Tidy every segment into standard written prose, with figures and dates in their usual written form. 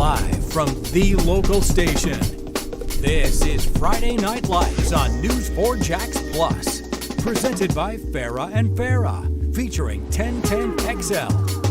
Live from the local station, this is Friday Night Lights on News 4 Jax Plus. Presented by Farah and Farah, featuring 1010XL.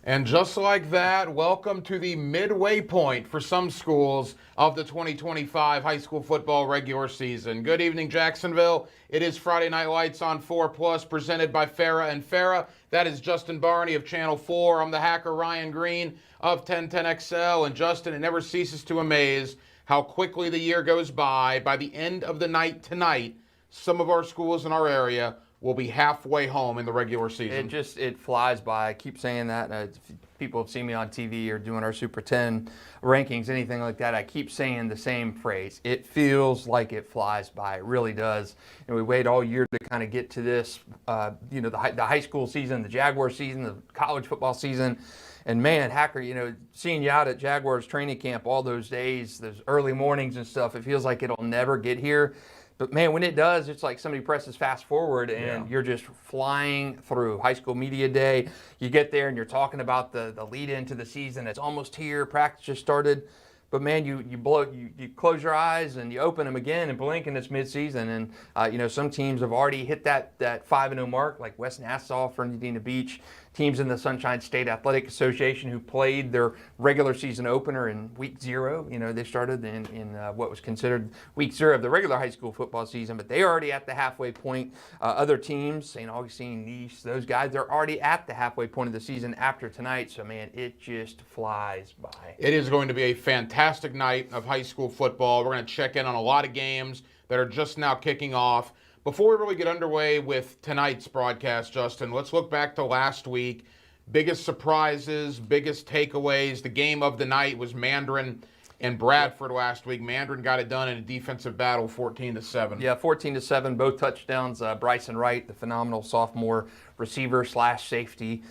And just like that, welcome to the midway point for some schools of the 2025 high school football regular season. Good evening, Jacksonville. It is Friday Night Lights on 4 Plus, presented by Farah and Farah. That is Justin Barney of Channel 4. I'm the hacker Ryan Green of 1010XL. And Justin, it never ceases to amaze how quickly the year goes by. By the end of the night tonight, some of our schools in our area will be halfway home in the regular season. It flies by. I keep saying that. If people have seen me on TV or doing our Super 10 rankings, anything like that, I keep saying the same phrase. It feels like it flies by. It really does. And we wait all year to kind of get to this, the high school season, the Jaguar season, the college football season. And man, Hacker, seeing you out at Jaguars training camp all those days, those early mornings and stuff, it feels like it'll never get here. But man, when it does, it's like somebody presses fast forward and you're just flying through. High school media day, you get there and you're talking about the lead into the season. It's almost here. Practice just started. But man, you close your eyes and you open them again and blink and it's midseason. And some teams have already hit that 5-0 mark, like West Nassau, Fernandina Beach. Teams in the Sunshine State Athletic Association who played their regular season opener in week 0. They started in what was considered week 0 of the regular high school football season, but they are already at the halfway point. Other teams, St. Augustine, Nice, those guys, they're already at the halfway point of the season after tonight. So man, it just flies by. It is going to be a fantastic night of high school football. We're going to check in on a lot of games that are just now kicking off. Before we really get underway with tonight's broadcast, Justin, let's look back to last week. Biggest surprises, biggest takeaways. The game of the night was Mandarin and Bradford last week. Mandarin got it done in a defensive battle, 14-7. Yeah, 14-7, both touchdowns. Brysen Wright, the phenomenal sophomore receiver / safety.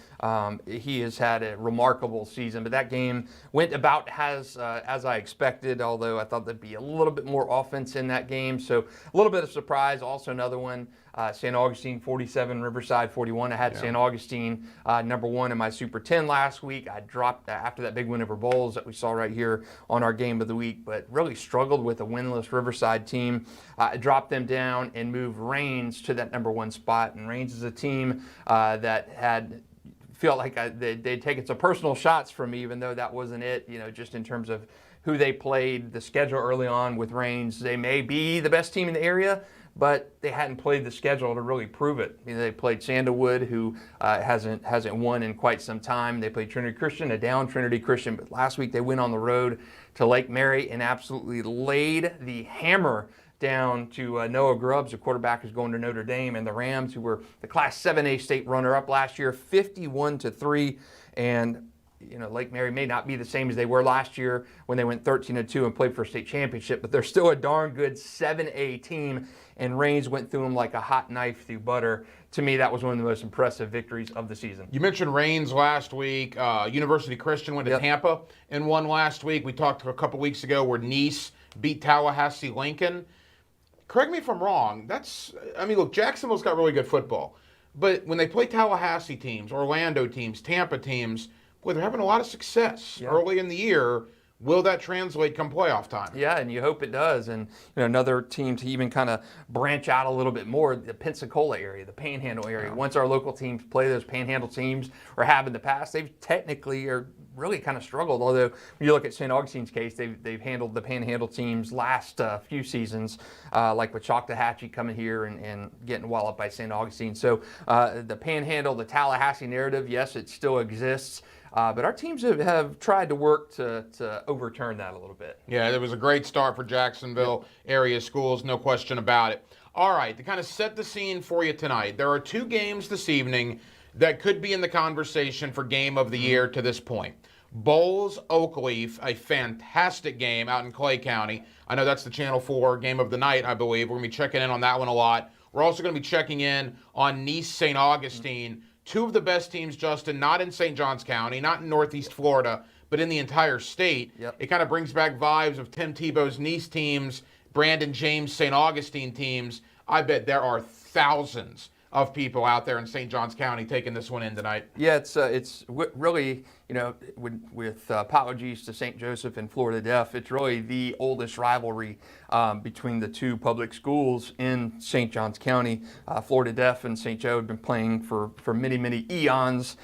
He has had a remarkable season, but that game went about as I expected, although I thought there'd be a little bit more offense in that game. So a little bit of surprise. Also another one, St. Augustine 47, Riverside 41. I had St. Augustine number 1 in my Super 10 last week. I dropped after that big win over Bolles that we saw right here on our game of the week, but really struggled with a winless Riverside team. I dropped them down and moved Rains to that number 1 spot. And Rains is a team that had felt like they'd taken some personal shots from me, even though that wasn't it, just in terms of who they played, the schedule early on with Rains. They may be the best team in the area, but they hadn't played the schedule to really prove it. They played Sandalwood, who hasn't won in quite some time. They played Trinity Christian, a down Trinity Christian, but last week they went on the road to Lake Mary and absolutely laid the hammer down to Noah Grubbs, the quarterback who's going to Notre Dame, and the Rams, who were the Class 7A state runner-up last year, 51-3. And Lake Mary may not be the same as they were last year when they went 13-2 and played for a state championship, but they're still a darn good 7A team, and Rains went through them like a hot knife through butter. To me, that was one of the most impressive victories of the season. You mentioned Rains last week. University Christian went to Tampa and won last week. We talked a couple weeks ago where Nice beat Tallahassee Lincoln. Correct me if I'm wrong. Look, Jacksonville's got really good football. But when they play Tallahassee teams, Orlando teams, Tampa teams, boy, they're having a lot of success early in the year. Will that translate come playoff time? Yeah, and you hope it does. And another team to even kind of branch out a little bit more, the Pensacola area, the Panhandle area. Once our local teams play those Panhandle teams, or have in the past, they've technically really kind of struggled. Although when you look at St. Augustine's case, they've handled the Panhandle teams last few seasons, like with Choctawhatchee coming here and getting walloped by St. Augustine. So the Panhandle, the Tallahassee narrative, yes, it still exists. But our teams have tried to work to overturn that a little bit. Yeah, it was a great start for Jacksonville area schools, no question about it. All right, to kind of set the scene for you tonight, there are 2 games this evening that could be in the conversation for game of the year to this point. Bolles Oakleaf, a fantastic game out in Clay County. I know that's the Channel 4 game of the night, I believe. We're going to be checking in on that one a lot. We're also going to be checking in on Nice St. Augustine. 2 of the best teams, Justin, not in St. Johns County, not in Northeast Florida, but in the entire state. It kind of brings back vibes of Tim Tebow's Nice teams, Brandon James St. Augustine teams. I bet there are thousands of people out there in St. Johns County taking this one in tonight. Yeah, it's really, with apologies to St. Joseph and Florida Def, it's really the oldest rivalry between the two public schools in St. Johns County. Florida Def and St. Joe had been playing for many, many eons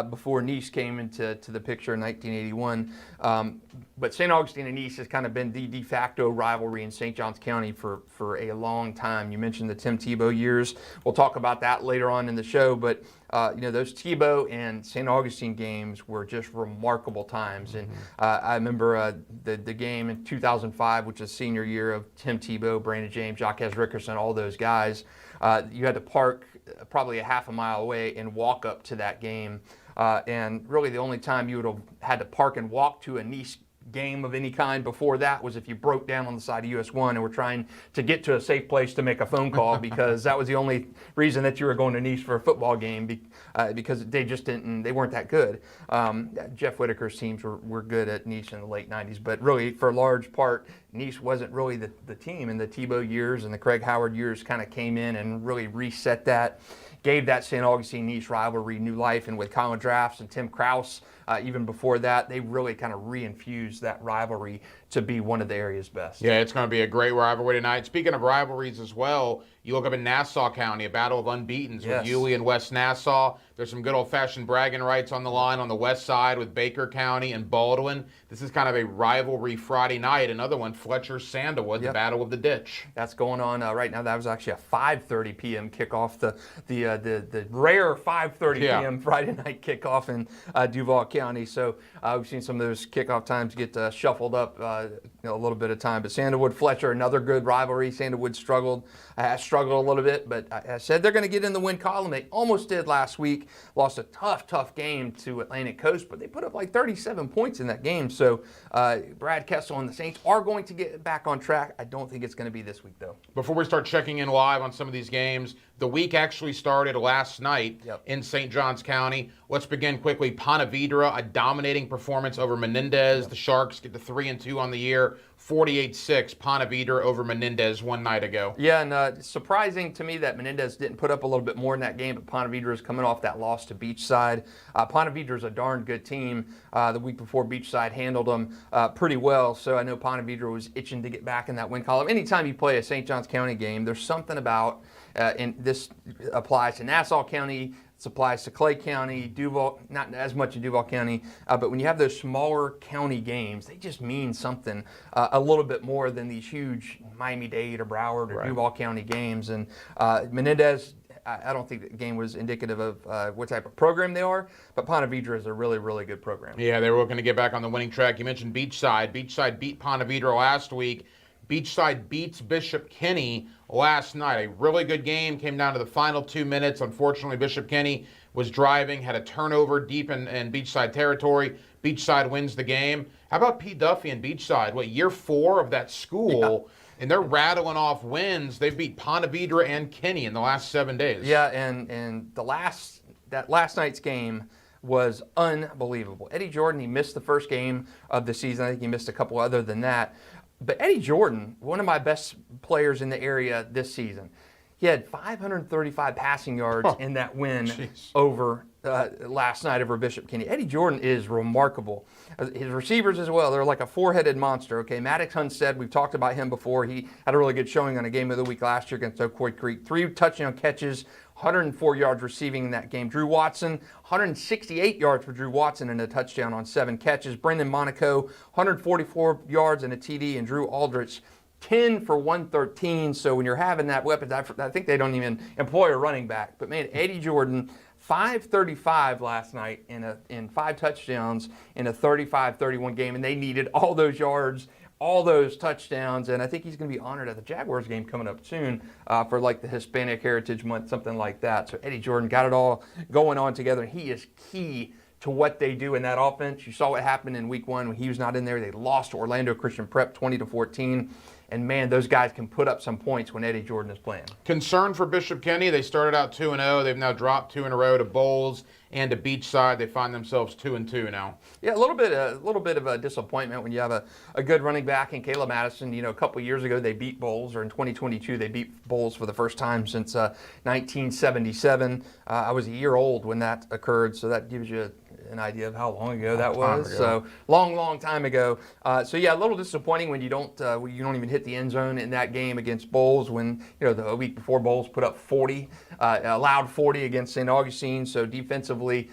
before Nice came into the picture in 1981. But St. Augustine and Nice has kind of been the de facto rivalry in St. Johns County for a long time. You mentioned the Tim Tebow years. We'll talk about that later on in the show, but those Tebow and St. Augustine games were just remarkable times. And I remember the game in 2005, which is senior year of Tim Tebow, Brandon James, Jacques Rickerson, all those guys. You had to park probably a half a mile away and walk up to that game. And really the only time you would have had to park and walk to a Nice game of any kind before that was if you broke down on the side of US 1 and were trying to get to a safe place to make a phone call, because that was the only reason that you were going to Nice for a football game, because they just they weren't that good. Jeff Whitaker's teams were good at Nice in the late 90s, but really for a large part Nice wasn't really the team. And the Tebow years and the Craig Howard years kind of came in and really reset that, gave that St. Augustine-Nice rivalry new life. And with Colin Drafts and Tim Krause, even before that, they really kind of reinfused that rivalry to be one of the area's best. Yeah, it's going to be a great rivalry tonight. Speaking of rivalries as well, you look up in Nassau County, a battle of unbeatens with Yulee and West Nassau. There's some good old-fashioned bragging rights on the line on the west side with Baker County and Baldwin. This is kind of a rivalry Friday night. Another one, Fletcher-Sandalwood, the Battle of the Ditch. That's going on right now. That was actually a 5:30 p.m. kickoff, the rare 5:30 p.m. Friday night kickoff in Duval County. So we've seen some of those kickoff times get shuffled up a little bit of time. But Sandalwood-Fletcher, another good rivalry. Sandalwood struggled a little bit, but I said they're going to get in the win column. They almost did last week. Lost a tough game to Atlantic Coast, but they put up like 37 points in that game. So Brad Kessel and the Saints are going to get back on track. I don't think it's going to be this week, though. Before we start checking in live on some of these games, the week actually started last night in St. Johns County. Let's begin quickly. Ponte Vedra, a dominating performance over Menendez. The Sharks get to 3-2 on the year. 48-6, Ponte Vedra over Menendez one night ago. Yeah, and surprising to me that Menendez didn't put up a little bit more in that game, but Ponte Vedra is coming off that loss to Beachside. Ponte Vedra is a darn good team. The week before, Beachside handled them pretty well, so I know Ponte Vedra was itching to get back in that win column. Anytime you play a St. Johns County game, there's something about, and this applies to Nassau County, it applies to Clay County, Duval, not as much in Duval County, but when you have those smaller county games, they just mean something a little bit more than these huge Miami-Dade or Broward or Duval County games. And Menendez, I don't think the game was indicative of what type of program they are, but Ponte Vedra is a really, really good program. Yeah, they were looking to get back on the winning track. You mentioned Beachside. Beachside beat Ponte Vedra last week. Beachside beats Bishop Kenny last night. A really good game. Came down to the final 2 minutes. Unfortunately, Bishop Kenny was driving, had a turnover deep in Beachside territory. Beachside wins the game. How about Pete Duffy and Beachside? Year 4 of that school, and they're rattling off wins. They beat Ponte Vedra and Kenny in the last 7 days. Yeah, and that last night's game was unbelievable. Eddie Jordan, he missed the first game of the season. I think he missed a couple other than that. But Eddie Jordan, one of my best players in the area this season, he had 535 passing yards in that win over last night over Bishop Kenny. Eddie Jordan is remarkable. His receivers as well, they're like a four-headed monster. Okay, Maddox Hunstead, we've talked about him before. He had a really good showing on a game of the week last year against Oak Creek. 3 touchdown catches, 104 yards receiving in that game. Drew Watson, 168 yards for Drew Watson and a touchdown on 7 catches. Brendan Monaco, 144 yards and a TD. And Drew Aldrich, 10 for 113. So when you're having that weapon, I think they don't even employ a running back. But man, Eddie Jordan, 535 last night in 5 touchdowns in a 35-31 game. And they needed all those yards, all those touchdowns, and I think he's going to be honored at the Jaguars game coming up soon for like the Hispanic Heritage Month, something like that. So Eddie Jordan got it all going on together, and he is key to what they do in that offense. You saw what happened in week 1 when he was not in there. They lost to Orlando Christian Prep 20-14. And man, those guys can put up some points when Eddie Jordan is playing. Concern for Bishop Kenny. They started out 2-0. They've now dropped 2 in a row to Bolles and to Beachside. They find themselves 2-2 now. Yeah, a little bit of a disappointment when you have a good running back in Caleb Madison. You know, a couple years ago they beat Bolles, or in 2022 they beat Bolles for the first time since 1977. I was a year old when that occurred, so that gives you an idea of how long ago that was. So long time ago. So yeah, a little disappointing when you don't even hit the end zone in that game against Bolles. When the week before Bolles put up 40, allowed 40 against St. Augustine. So defensively,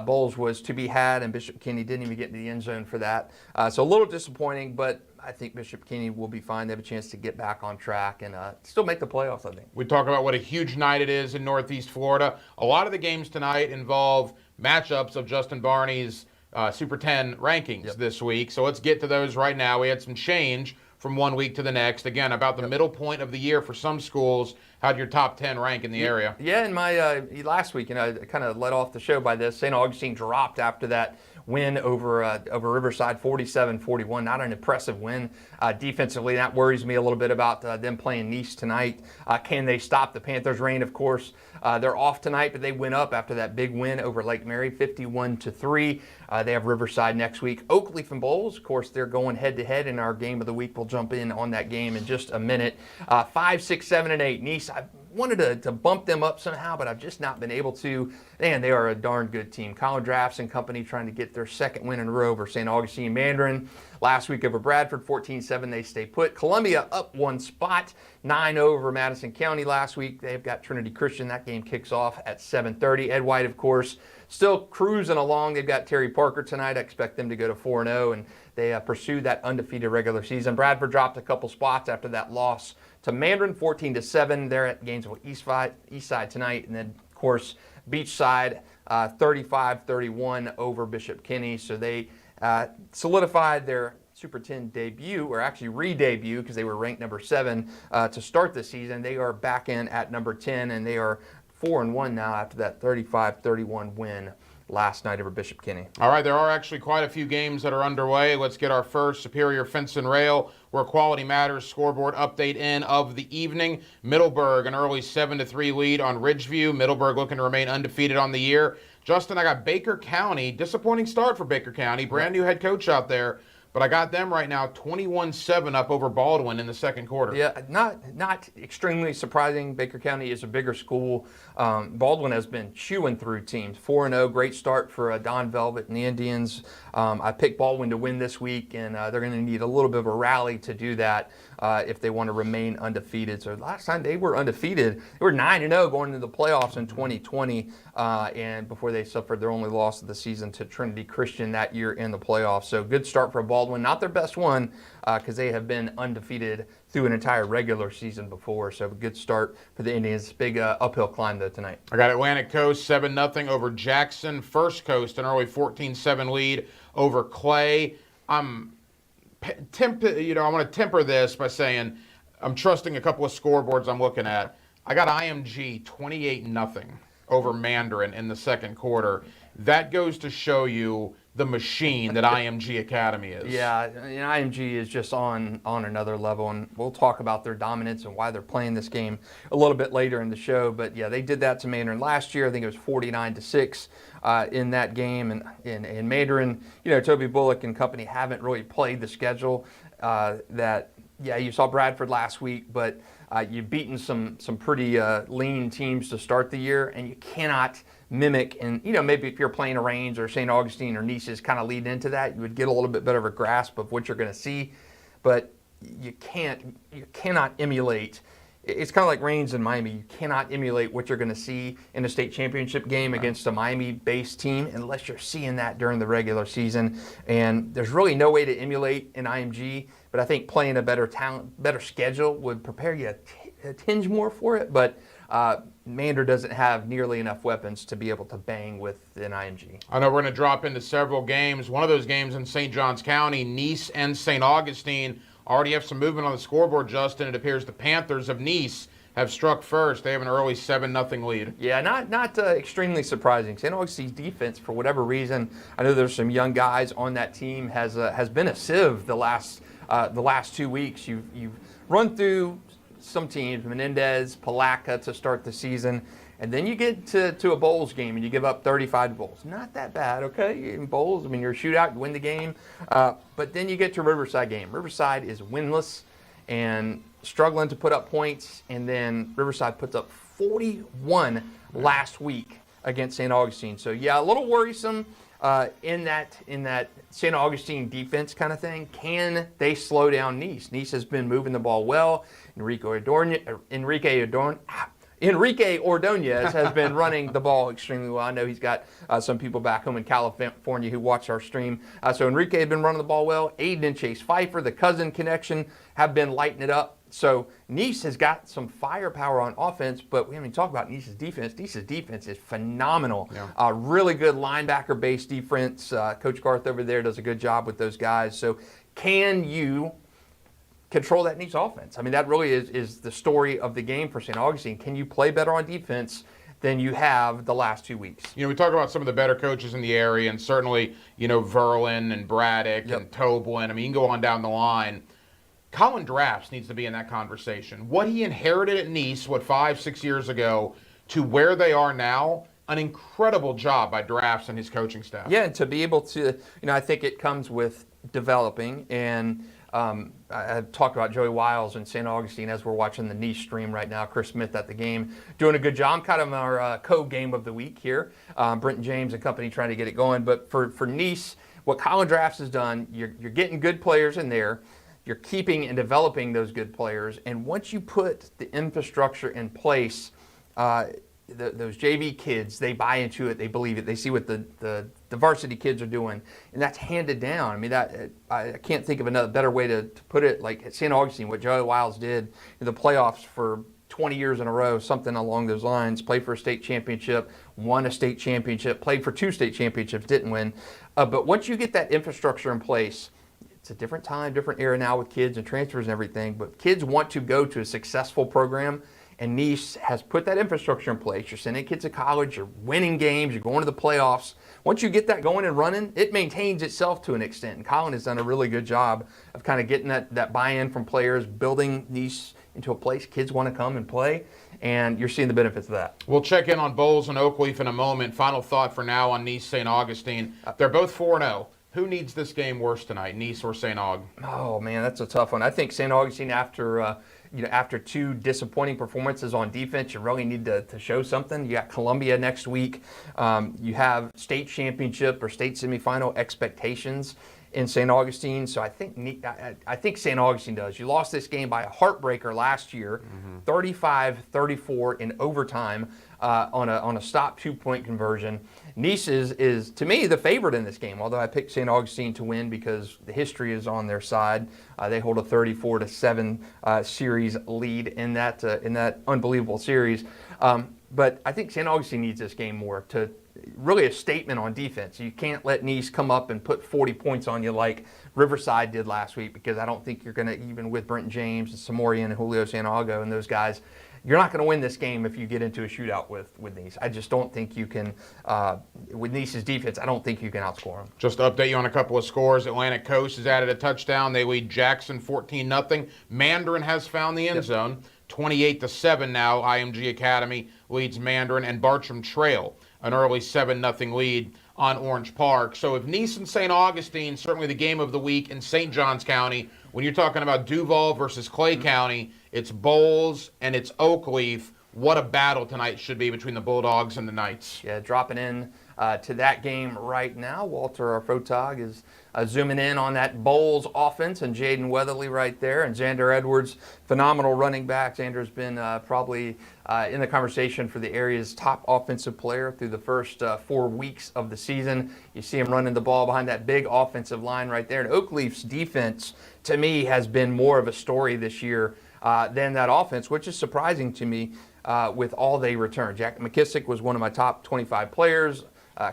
Bolles was to be had, and Bishop Kenny didn't even get into the end zone for that. So a little disappointing, but I think Bishop Kenny will be fine. They have a chance to get back on track and still make the playoffs, I think. We talk about what a huge night it is in Northeast Florida. A lot of the games tonight involve matchups of Justin Barney's Super 10 rankings this week. So let's get to those right now. We had some change from one week to the next. Again, about the middle point of the year for some schools. How'd your top 10 rank in the area? Yeah, in my last week, I kind of led off the show by this. St. Augustine dropped after that win over Riverside, 47-41. Not an impressive win defensively. That worries me a little bit about them playing Nice tonight. Can they stop the Panthers' reign? Of course, they're off tonight, but they went up after that big win over Lake Mary, 51-3. They have Riverside next week. Oakleaf and Bolles, of course, they're going head-to-head in our game of the week. We'll jump in on that game in just a minute. 5, 6, 7, and 8. Nice, I wanted to bump them up somehow, but I've just not been able to. Man, they are a darn good team. Colin Drafts and company trying to get their second win in a row over St. Augustine Mandarin. Last week over Bradford, 14-7, they stay put. Columbia up one spot, 9 over Madison County last week. They've got Trinity Christian. That game kicks off at 7:30. Ed White, of course, still cruising along. They've got Terry Parker tonight. I expect them to go to 4-0, and they pursue that undefeated regular season. Bradford dropped a couple spots after that loss to Mandarin, 14-7. They're at Gainesville Eastside tonight, and then, of course, Beachside, 35-31 over Bishop Kenny. So they solidified their Super 10 debut, or actually re-debut, because they were ranked number 7 to start the season. They are back in at number 10, and they are 4-1 now after that 35-31 win last night over Bishop Kenny. All right, there are actually quite a few games that are underway. Let's get our first Superior Fence and Rail, where Quality Matters scoreboard update in of the evening. Middleburg, an early 7-3 lead on Ridgeview. Middleburg looking to remain undefeated on the year. Justin, I got Baker County. Disappointing start for Baker County. Brand new head coach out there. But I got them right now 21-7 up over Baldwin in the second quarter. Yeah, not extremely surprising. Baker County is a bigger school. Baldwin has been chewing through teams. 4-0, great start for Don Velvet and the Indians. I picked Baldwin to win this week, and they're going to need a little bit of a rally to do that if they want to remain undefeated. So last time they were undefeated, they were 9-0 going into the playoffs in 2020, and before they suffered their only loss of the season to Trinity Christian that year in the playoffs. So good start for Baldwin. Not their best one because they have been undefeated through an entire regular season before. So a good start for the Indians. Big uphill climb though tonight. I got Atlantic Coast 7-0 over Jackson. First Coast an early 14-7 lead over Clay. I want to temper this by saying I'm trusting a couple of scoreboards I'm looking at. I got IMG 28-0 over Mandarin in the second quarter. That goes to show you the machine that IMG Academy is. Yeah, IMG is just on another level, and we'll talk about their dominance and why they're playing this game a little bit later in the show. But yeah, they did that to Mandarin last year. I think it was 49-6 in that game, and Mandarin, Toby Bullock and company haven't really played the schedule you saw Bradford last week, but you've beaten some pretty lean teams to start the year, and you cannot mimic. And maybe if you're playing a Range or St. Augustine or Nice's kind of lead into that, you would get a little bit better of a grasp of what you're going to see. But you cannot emulate. It's kind of like Range and Miami. You cannot emulate what you're going to see in a state championship game against a Miami-based team unless you're seeing that during the regular season. And there's really no way to emulate an IMG. But I think playing a better schedule would prepare you a tinge more for it. But Mander doesn't have nearly enough weapons to be able to bang with an IMG. I know we're going to drop into several games. One of those games in St. Johns County, Nice and St. Augustine. Already have some movement on the scoreboard, Justin. It appears the Panthers of Nice have struck first. They have an early 7-0 lead. Yeah, not extremely surprising. St. Augustine's defense, for whatever reason, I know there's some young guys on that team, has been a sieve the last 2 weeks. You've run through some teams, Menendez, Palaca to start the season, And then you get to a Bolles game and you give up 35 to Bolles. Not that bad, okay? In Bolles, I mean, you're a shootout, you win the game. But then you get to Riverside game. Riverside is winless and struggling to put up points. And then Riverside puts up 41 last week against St. Augustine. So, yeah, a little worrisome in that St. Augustine defense kind of thing. Can they slow down Nice? Nice has been moving the ball well. Enrique Ordonez has been running the ball extremely well. I know he's got some people back home in California who watch our stream. So Enrique had been running the ball well. Aiden and Chase Pfeiffer, the cousin connection, have been lighting it up. So Nice has got some firepower on offense, but we haven't even talked about Nice's defense. Nice's defense is phenomenal. Yeah. Really good linebacker-based defense. Coach Garth over there does a good job with those guys. So can you control that Nice offense? I mean, that really is the story of the game for St. Augustine. Can you play better on defense than you have the last 2 weeks? You know, we talk about some of the better coaches in the area, and certainly, you know, Verlin and Braddock and Toblin. I mean, you can go on down the line. Colin Drafts needs to be in that conversation. What he inherited at Nice, 5-6 years ago, to where they are now, an incredible job by Drafts and his coaching staff. Yeah, and to be able to, you know, I think it comes with developing. And I've talked about Joey Wiles and St. Augustine as we're watching the Nice stream right now. Chris Smith at the game doing a good job. Kind of our co-game of the week here. Brenton James and company trying to get it going. But for Nice, what Colin Drafts has done, you're getting good players in there. You're keeping and developing those good players. And once you put the infrastructure in place, those JV kids, they buy into it, they believe it, they see what the varsity kids are doing, and that's handed down. I mean, I can't think of another better way to put it. Like at St. Augustine, what Joey Wiles did in the playoffs for 20 years in a row, something along those lines, played for a state championship, won a state championship, played for 2 state championships, didn't win. But once you get that infrastructure in place, it's a different time, different era now with kids and transfers and everything, but kids want to go to a successful program, and Nice has put that infrastructure in place. You're sending kids to college, you're winning games, you're going to the playoffs. Once you get that going and running, it maintains itself to an extent, and Colin has done a really good job of kind of getting that buy-in from players, building Nice into a place kids want to come and play, and you're seeing the benefits of that. We'll check in on Bolles and Oakleaf in a moment. Final thought for now on Nice St. Augustine. They're both 4-0. Who needs this game worse tonight, Nice or St. Aug? Oh man, that's a tough one. I think St. Augustine, after 2 disappointing performances on defense, you really need to show something. You got Columbia next week. You have state championship or state semifinal expectations in St. Augustine. So I think St. Augustine does. You lost this game by a heartbreaker last year, 35-34 in overtime on a stop 2-point conversion. Nice is to me the favorite in this game, although I picked St. Augustine to win because the history is on their side. They hold a 34-7 series lead in that unbelievable series. But I think St. Augustine needs this game more to really a statement on defense. You can't let Nice come up and put 40 points on you like Riverside did last week, because I don't think you're going to, even with Brenton James and Samorian and Julio Santiago and those guys, you're not going to win this game if you get into a shootout with Nice. I just don't think you can, with Nice's defense, I don't think you can outscore them. Just to update you on a couple of scores, Atlantic Coast has added a touchdown. They lead Jackson 14-0. Mandarin has found the end zone, 28-7 now. IMG Academy leads Mandarin, and Bartram Trail, an early 7-0 lead on Orange Park. So if Nice and St. Augustine, certainly the game of the week in St. Johns County, when you're talking about Duval versus Clay County, it's Bolles and it's Oakleaf. What a battle tonight should be between the Bulldogs and the Knights. Yeah, dropping in to that game right now. Walter, our photog, is zooming in on that Bolles offense, and Jaden Weatherly right there, and Xander Edwards, phenomenal running back. Xander's been probably in the conversation for the area's top offensive player through the first 4 weeks of the season. You see him running the ball behind that big offensive line right there. And Oakleaf's defense, to me, has been more of a story this year than that offense, which is surprising to me with all they returned. Jack McKissick was one of my top 25 players.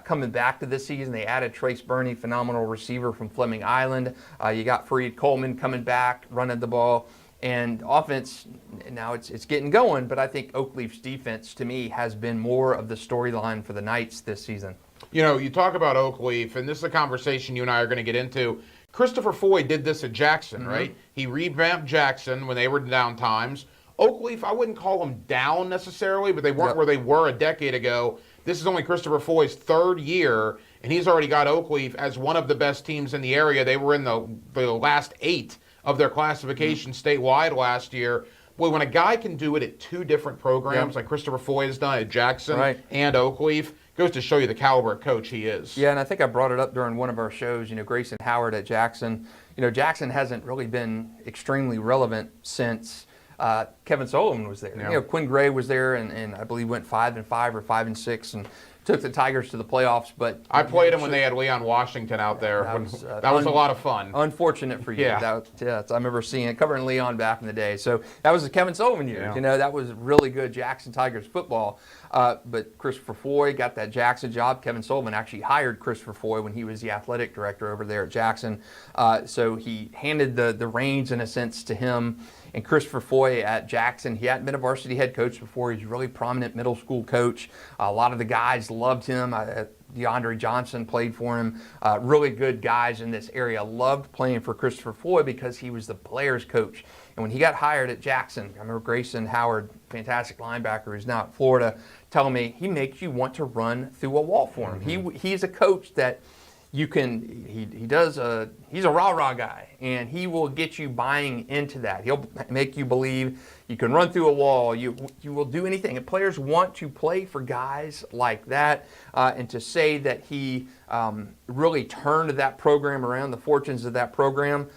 Coming back to this season, they added Trace Barney, phenomenal receiver from Fleming Island. You got Fareed Coleman coming back, running the ball. And offense, now it's getting going, but I think Oakleaf's defense, to me, has been more of the storyline for the Knights this season. You know, you talk about Oakleaf, and this is a conversation you and I are going to get into. Christopher Foy did this at Jackson, right? He revamped Jackson when they were down times. Oakleaf, I wouldn't call them down necessarily, but they weren't where they were a decade ago. This is only Christopher Foy's third year, and he's already got Oakleaf as one of the best teams in the area. They were in the last 8 of their classification statewide last year. Boy, when a guy can do it at 2 different programs, like Christopher Foy has done at Jackson and Oakleaf, goes to show you the caliber of coach he is. Yeah, and I think I brought it up during one of our shows. Grayson Howard at Jackson. Jackson hasn't really been extremely relevant since Kevin Sullivan was there. Yeah. Quinn Gray was there, and I believe went 5-5 or 5-6, and took the Tigers to the playoffs. But I played him when they had Leon Washington out there. That was a lot of fun. Unfortunate for you. Yeah. I remember covering Leon back in the day. So that was the Kevin Sullivan years. That was really good Jackson Tigers football. But Christopher Foy got that Jackson job. Kevin Sullivan actually hired Christopher Foy when he was the athletic director over there at Jackson. So he handed the reins, in a sense, to him. And Christopher Foy at Jackson, he hadn't been a varsity head coach before. He's a really prominent middle school coach. A lot of the guys loved him. DeAndre Johnson played for him. Really good guys in this area loved playing for Christopher Foy because he was the players' coach. And when he got hired at Jackson, I remember Grayson Howard, fantastic linebacker who's now at Florida, telling me he makes you want to run through a wall for him. He's a coach that he's a rah-rah guy, and he will get you buying into that. He'll make you believe you can run through a wall. You will do anything. And players want to play for guys like that. And to say that he really turned that program around, the fortunes of that program,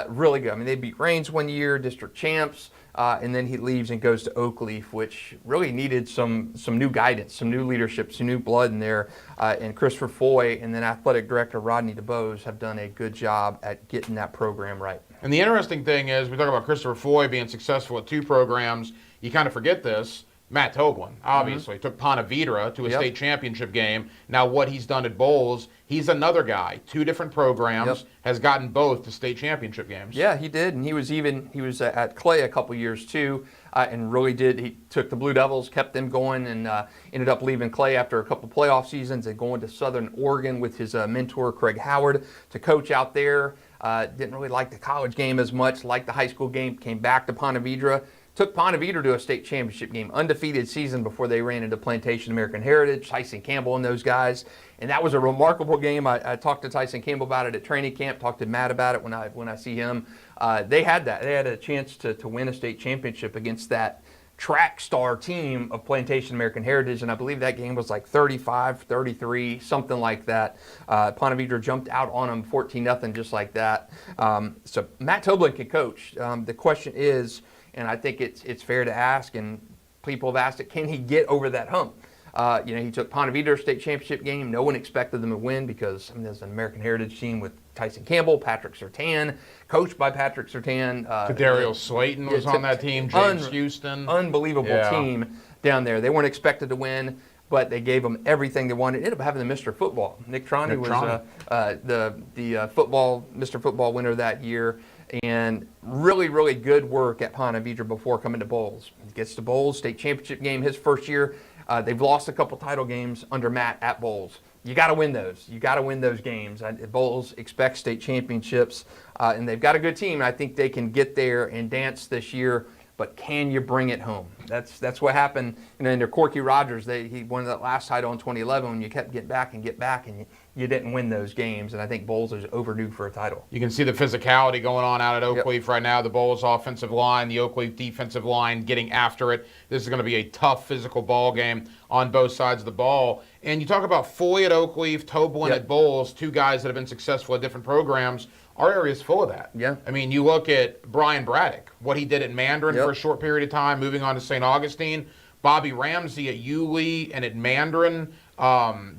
really good. I mean, they beat Raines one year, district champs. And then he leaves and goes to Oakleaf, which really needed some new guidance, some new leadership, some new blood in there. And Christopher Foy and then athletic director Rodney DeBose have done a good job at getting that program right. And the interesting thing is, we talk about Christopher Foy being successful at 2 programs. You kind of forget this. Matt Toblin, obviously, took Ponte Vedra to a state championship game. Now what he's done at Bolles, he's another guy. 2 different programs, has gotten both to state championship games. Yeah, he did, and he was at Clay a couple years too, and really did. He took the Blue Devils, kept them going, and ended up leaving Clay after a couple playoff seasons and going to Southern Oregon with his mentor Craig Howard to coach out there. Didn't really like the college game as much, liked the high school game, came back to Ponte Vedra. Took Ponte Vedra to a state championship game, undefeated season before they ran into Plantation American Heritage, Tyson Campbell and those guys. And that was a remarkable game. I talked to Tyson Campbell about it at training camp, talked to Matt about it when I see him. They had that. They had a chance to win a state championship against that track star team of Plantation American Heritage, and I believe that game was like 35-33, something like that. Ponte Vedra jumped out on them 14-0, just like that. So Matt Toblin can coach. The question is, and I think it's fair to ask, and people have asked it, can he get over that hump? He took Ponte Vedra state championship game. No one expected them to win because there's an American Heritage team with Tyson Campbell, Patrick Surtan, coached by Patrick Surtan. Daryl Slayton was on that team, James Houston. Unbelievable team down there. They weren't expected to win, but they gave them everything they wanted. Ended up having the Mr. Football. Nick Troney was the football Mr. Football winner that year. And really, really good work at Ponte Vedra before coming to Bolles. He gets to Bolles, state championship game his first year. They've lost a couple title games under Matt at Bolles. You got to win those. You got to win those games. Bolles expects state championships, and they've got a good team. I think they can get there and dance this year. But can you bring it home? That's what happened. Under Corky Rogers, he won that last title in 2011 when you kept getting back, and you didn't win those games. And I think Bolles is overdue for a title. You can see the physicality going on out at Oakleaf right now. The Bolles offensive line, the Oakleaf defensive line getting after it. This is going to be a tough physical ball game on both sides of the ball. And you talk about Foy at Oakleaf, Toblin at Bolles, 2 guys that have been successful at different programs. Our area is full of that. Yeah. I mean, you look at Brian Braddock, what he did at Mandarin for a short period of time, moving on to St. Augustine. Bobby Ramsey at Yulee and at Mandarin.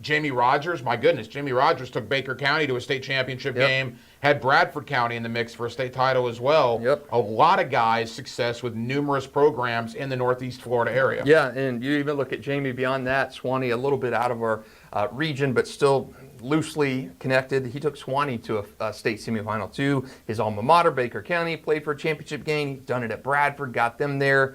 Jamie Rogers, my goodness, Jamie Rogers took Baker County to a state championship game, had Bradford County in the mix for a state title as well. A lot of guys' success with numerous programs in the Northeast Florida area. Yeah, and you even look at Jamie beyond that, Swanee a little bit out of our region, but still loosely connected. He took Swanee to a state semifinal too. His alma mater, Baker County, played for a championship game. He's done it at Bradford, got them there.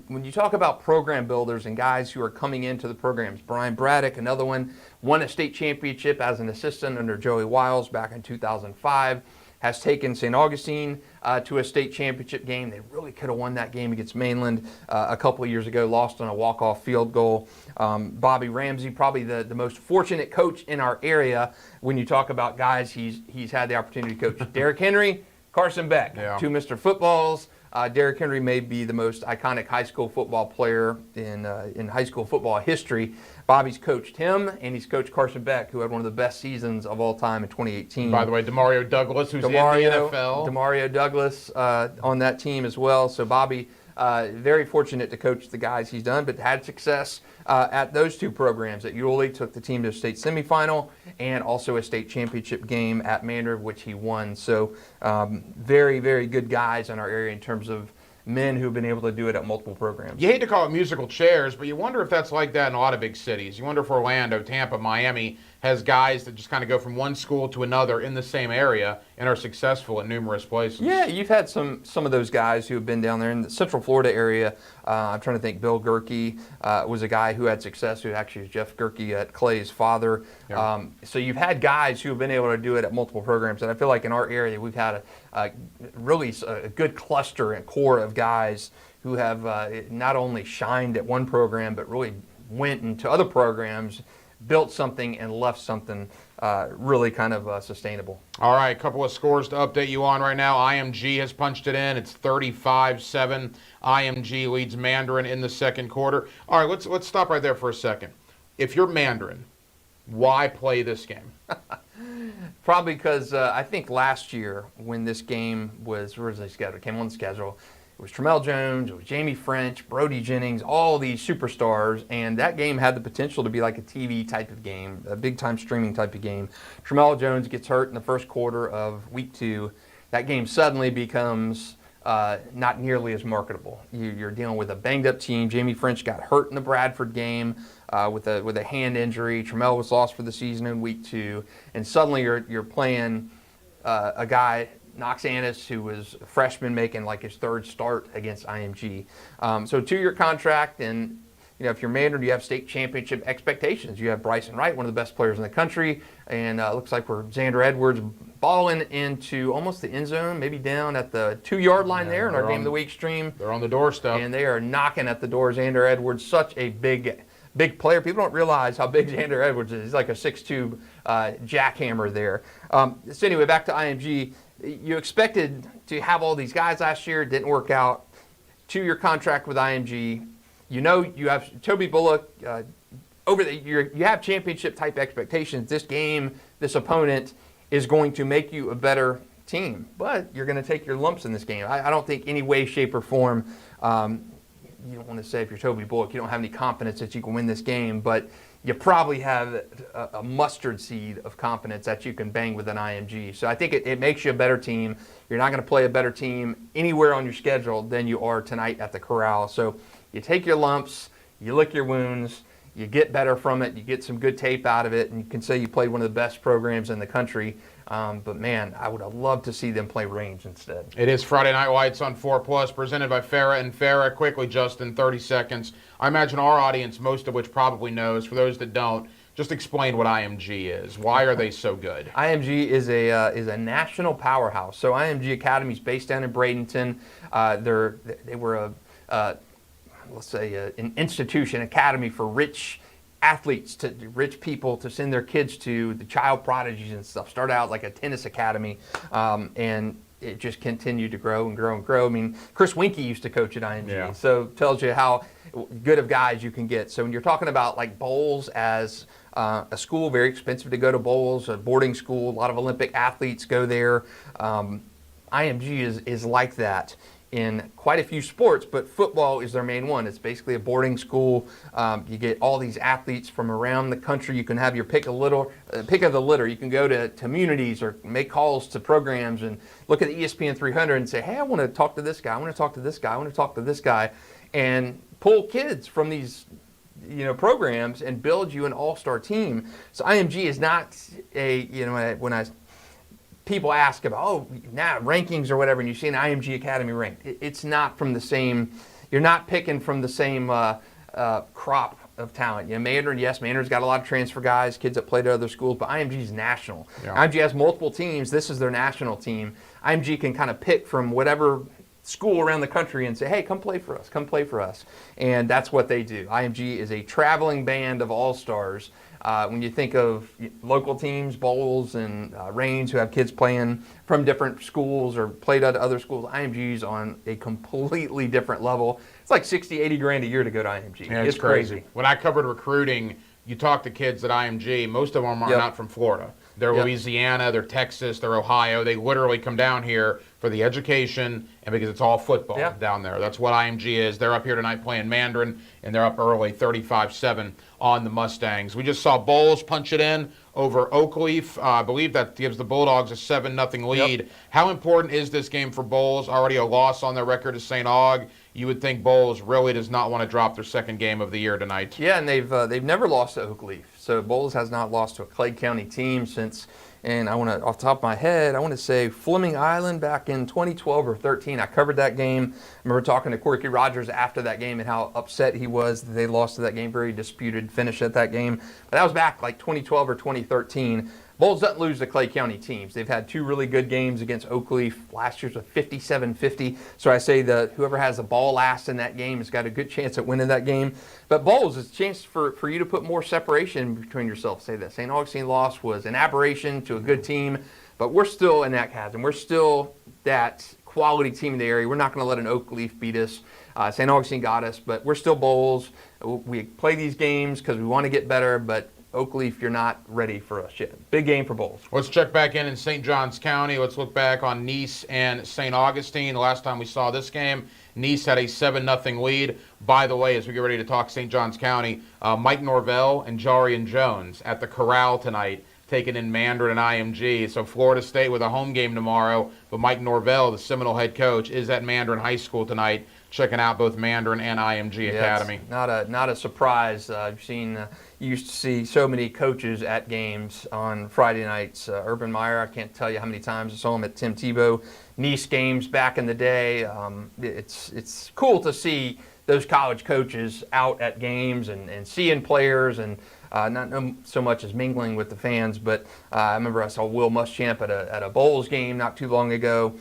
When you talk about program builders and guys who are coming into the programs, Brian Braddock, another one, won a state championship as an assistant under Joey Wiles back in 2005. has taken St. Augustine to a state championship game. They really could have won that game against Mainland a couple of years ago, lost on a walk-off field goal. Bobby Ramsey, probably the most fortunate coach in our area when you talk about guys he's had the opportunity to coach. Derrick Henry, Carson Beck, two Mr. Footballs. Derrick Henry may be the most iconic high school football player in high school football history. Bobby's coached him, and he's coached Carson Beck, who had one of the best seasons of all time in 2018. By the way, Demario Douglas, who's in the NFL. Demario Douglas on that team as well. So Bobby, very fortunate to coach the guys he's done, but had success at those two programs. At Yulee, took the team to a state semifinal and also a state championship game at Mandarin, which he won. So very, very good guys in our area in terms of men who've been able to do it at multiple programs. You hate to call it musical chairs, but you wonder if that's like that in a lot of big cities. You wonder if Orlando, Tampa, Miami has guys that just kind of go from one school to another in the same area and are successful in numerous places. Yeah, you've had some of those guys who have been down there in the Central Florida area. I'm trying to think. Bill Gerke was a guy who had success, who actually is Jeff Gerke at Clay's father. Yeah. So you've had guys who have been able to do it at multiple programs, and I feel like in our area we've had really a good cluster and core of guys who have not only shined at one program but really went into other programs, built something, and left something really kind of sustainable. All right, a couple of scores to update you on right now. IMG has punched it in. It's 35-7. IMG leads Mandarin in the second quarter. All right, let's stop right there for a second. If you're Mandarin, why play this game? Probably because I think last year when this game was originally scheduled, came on the schedule, it was Tramel Jones, it was Jamie French, Brody Jennings, all these superstars, and that game had the potential to be like a TV type of game, a big-time streaming type of game. Tramel Jones gets hurt in the first quarter of week 2. That game suddenly becomes not nearly as marketable. You're dealing with a banged-up team. Jamie French got hurt in the Bradford game with a hand injury. Tramel was lost for the season in week 2, and suddenly you're playing a guy, Knox Annis, who was a freshman making like his third start against IMG. So 2-year contract, and if you're Mandarin, you have state championship expectations. You have Brysen Wright, one of the best players in the country, and it looks like we're Xander Edwards balling into almost the end zone, maybe down at the 2-yard line there in our Game of the Week stream. They're on the doorstep. And they are knocking at the door. Xander Edwards, such a big player. People don't realize how big Xander Edwards is. He's like a 6'2" jackhammer there. So anyway, back to IMG. You expected to have all these guys last year. It didn't work out. 2-year contract with IMG. You have Toby Bullock. You have championship type expectations. This game, this opponent is going to make you a better team, but you're going to take your lumps in this game. I don't think any way, shape, or form. You don't want to say if you're Toby Bullock, you don't have any confidence that you can win this game, but you probably have a mustard seed of confidence that you can bang with an IMG. So I think it makes you a better team. You're not going to play a better team anywhere on your schedule than you are tonight at the Corral. So you take your lumps, you lick your wounds, you get better from it, you get some good tape out of it, and you can say you played one of the best programs in the country. But man, I would have loved to see them play range instead. It is Friday Night Lights on 4+, presented by Farrah and Farrah. Quickly, Justin, 30 seconds. I imagine our audience, most of which probably knows. For those that don't, just explain what IMG is. Why are they so good? IMG is a national powerhouse. So IMG Academy is based down in Bradenton. They were let's say an institution, academy for rich athletes, rich people to send their kids to, the child prodigies and stuff. Started out like a tennis academy, and it just continued to grow and grow and grow. I mean, Chris Winkie used to coach at IMG, so tells you how good of guys you can get. So when you're talking about like Bolles as a school, very expensive to go to Bolles, a boarding school, a lot of Olympic athletes go there. IMG is like that in quite a few sports, but football is their main one. It's basically a boarding school. You get all these athletes from around the country. You can have your pick of the litter. You can go to communities or make calls to programs and look at the ESPN 300 and say, hey, I want to talk to this guy. I want to talk to this guy. I want to talk to this guy, and pull kids from these programs and build you an all-star team. So IMG is not when people ask about, rankings or whatever, and you see an IMG Academy rank. It's not from the same, you're not picking from the same crop of talent. Mandarin, yes, Mandarin's got a lot of transfer guys, kids that played at other schools, but IMG's national. Yeah. IMG has multiple teams. This is their national team. IMG can kind of pick from whatever school around the country and say, hey, come play for us, come play for us. And that's what they do. IMG is a traveling band of all-stars. When you think of local teams, Bolles and Rains, who have kids playing from different schools or played at other schools, IMG's on a completely different level. It's like 60, 80 grand a year to go to IMG. Yeah, it's crazy. When I covered recruiting, you talk to kids at IMG, most of them are not from Florida. They're Louisiana, they're Texas, they're Ohio. They literally come down here for the education and because it's all football down there. That's what IMG is. They're up here tonight playing Mandarin, and they're up early, 35-7 on the Mustangs. We just saw Bolles punch it in over Oakleaf. I believe that gives the Bulldogs a 7-0 lead. How important is this game for Bolles? Already a loss on their record to St. Aug. You would think Bolles really does not want to drop their second game of the year tonight. Yeah, and they've never lost to Oakleaf. So Bolles has not lost to a Clay County team since, and I want to, off the top of my head, I want to say Fleming Island back in 2012 or 13. I covered that game. I remember talking to Corky Rogers after that game and how upset he was that they lost to that game. Very disputed finish at that game. But that was back like 2012 or 2013. Bolles doesn't lose to Clay County teams. They've had two really good games against Oakleaf. Last year's was 57-50. So I say that whoever has the ball last in that game has got a good chance at winning that game. But Bolles, it's a chance for you to put more separation between yourself. Say that St. Augustine loss was an aberration to a good team, but we're still in that chasm. We're still that quality team in the area. We're not going to let an Oakleaf beat us. St. Augustine got us, but we're still Bolles. We play these games because we want to get better, but Oakleaf, you're not ready for us yet. Big game for Bolles. Let's check back in St. Johns County. Let's look back on Nice and St. Augustine. The last time we saw this game, Nice had a 7-0 lead. By the way, as we get ready to talk St. Johns County, Mike Norvell and Jarian Jones at the Corral tonight, taking in Mandarin and IMG. So Florida State with a home game tomorrow, but Mike Norvell, the Seminole head coach, is at Mandarin High School tonight, checking out both Mandarin and IMG Academy. Not a surprise. I've seen. You used to see so many coaches at games on Friday nights. Urban Meyer, I can't tell you how many times I saw him at Tim Tebow. Nice games back in the day. It's cool to see those college coaches out at games and seeing players and not so much as mingling with the fans, but I remember I saw Will Muschamp at a Bolles game not too long ago.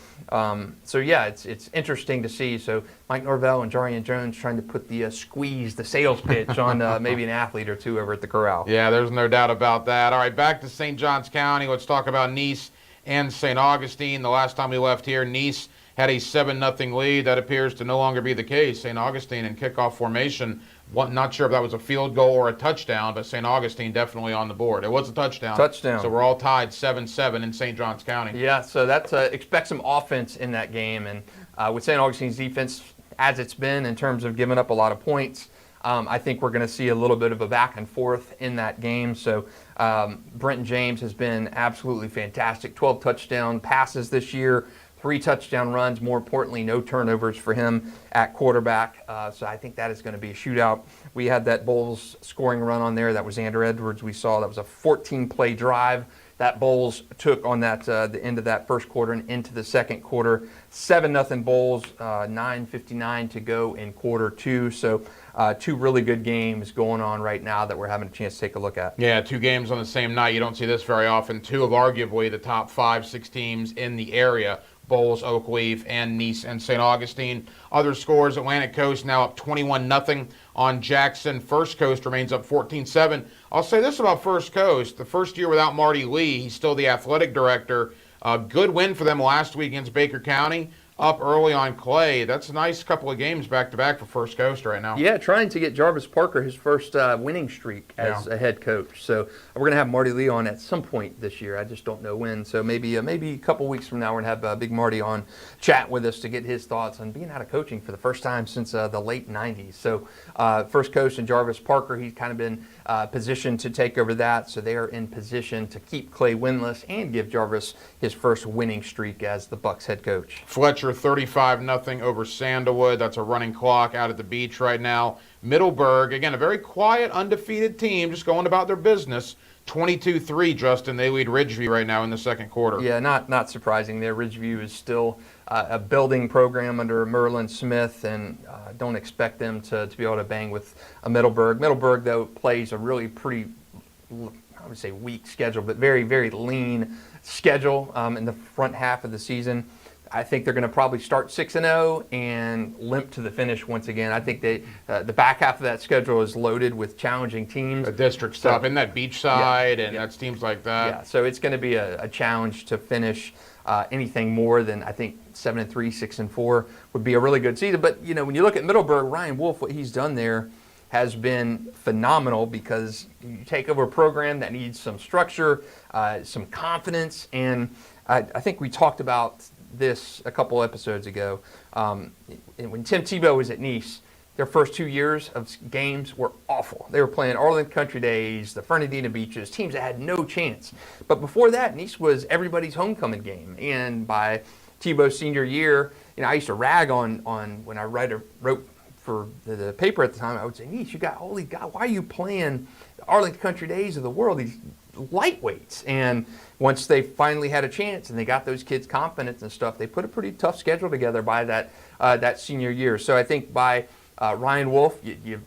So yeah, it's interesting to see. So Mike Norvell and Jarian Jones trying to put the squeeze, the sales pitch on maybe an athlete or two over at the Corral. Yeah, there's no doubt about that. All right, back to St. Johns County. Let's talk about Nice and St. Augustine. The last time we left here, Nice had a 7-0 lead. That appears to no longer be the case. St. Augustine in kickoff formation. Not sure if that was a field goal or a touchdown, but St. Augustine definitely on the board. It was a touchdown. So we're all tied 7-7 in St. Johns County. Yeah, so that's expect some offense in that game. And with St. Augustine's defense, as it's been in terms of giving up a lot of points, I think we're going to see a little bit of a back and forth in that game. So Brenton James has been absolutely fantastic. 12 touchdown passes this year. 3 touchdown runs, more importantly, no turnovers for him at quarterback. So I think that is going to be a shootout. We had that Bolles scoring run on there. That was Xander Edwards we saw. That was a 14-play drive that Bolles took on that the end of that first quarter and into the second quarter. 7-0 Bolles, 9:59 to go in quarter two. So 2 really good games going on right now that we're having a chance to take a look at. Yeah, 2 games on the same night. You don't see this very often. 2 of arguably the top 5-6 teams in the area. Bolles, Oakleaf, and Nice and St. Augustine. Other scores, Atlantic Coast now up 21-0 on Jackson. First Coast remains up 14-7. I'll say this about First Coast. The first year without Marty Lee, he's still the athletic director. Good win for them last week against Baker County. Up early on Clay. That's a nice couple of games back-to-back for First Coast right now. Yeah, trying to get Jarvis Parker his first winning streak as a head coach. So we're going to have Marty Lee on at some point this year. I just don't know when. So maybe a couple weeks from now we're going to have Big Marty on chat with us to get his thoughts on being out of coaching for the first time since the late 90s. So First Coast and Jarvis Parker, he's kind of been positioned to take over that. So they are in position to keep Clay winless and give Jarvis his first winning streak as the Bucks head coach. Fletcher 35-0 over Sandalwood. That's a running clock out at the beach right now. Middleburg, again, a very quiet, undefeated team, just going about their business. 22-3, Justin. They lead Ridgeview right now in the second quarter. Yeah, not surprising there. Ridgeview is still a building program under Merlin Smith, and don't expect them to be able to bang with a Middleburg. Middleburg, though, plays a really pretty, I would say weak schedule, but very, very lean schedule in the front half of the season. I think they're going to probably start 6-0 and limp to the finish once again. I think the back half of that schedule is loaded with challenging teams. The district stuff, in that Beachside, and that's teams like that. Yeah, so it's going to be a challenge to finish anything more than, I think, 7-3, 6-4 would be a really good season. But, when you look at Middleburg, Ryan Wolf, what he's done there has been phenomenal, because you take over a program that needs some structure, some confidence, and I think we talked about this a couple episodes ago. When Tim Tebow was at Nice, their first 2 years of games were awful. They were playing Arlington Country Days, the Fernandina Beaches, teams that had no chance. But before that, Nice was everybody's homecoming game. And by Tebow's senior year, I used to rag on when I wrote for the paper at the time, I would say, Nice, you got, holy God, why are you playing the Arlington Country Days of the world, these lightweights? And once they finally had a chance and they got those kids' confidence and stuff, they put a pretty tough schedule together by that senior year. So I think by Ryan Wolf, you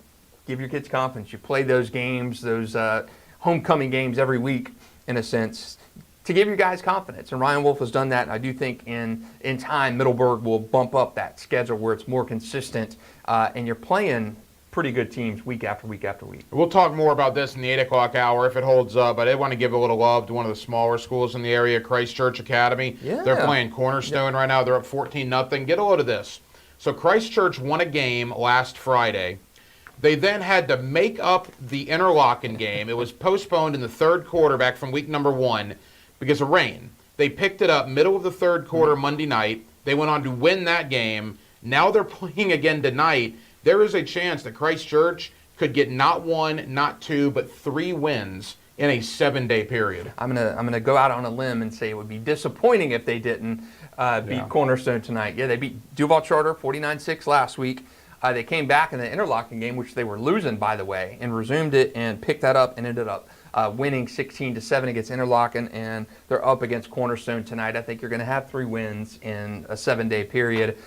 give your kids confidence. You play those games, those homecoming games every week, in a sense, to give your guys confidence. And Ryan Wolf has done that. And I do think in time, Middleburg will bump up that schedule where it's more consistent, and you're playing pretty good teams week after week after week. We'll talk more about this in the 8 o'clock hour if it holds up, but I want to give a little love to one of the smaller schools in the area, Christchurch Academy. Yeah. They're playing Cornerstone right now. They're up 14-0. Get a load of this. So Christchurch won a game last Friday. They then had to make up the Interlochen game. It was postponed in the third quarter back from week number 1 because of rain. They picked it up middle of the third quarter Monday night. They went on to win that game. Now they're playing again tonight. There is a chance that Christchurch could get not 1, not 2, but 3 wins in a 7-day period. I'm gonna go out on a limb and say it would be disappointing if they didn't beat Cornerstone tonight. Yeah, they beat Duval Charter 49-6 last week. They came back in the Interlochen game, which they were losing, by the way, and resumed it and picked that up and ended up winning 16-7 against Interlochen, and they're up against Cornerstone tonight. I think you're going to have 3 wins in a 7-day period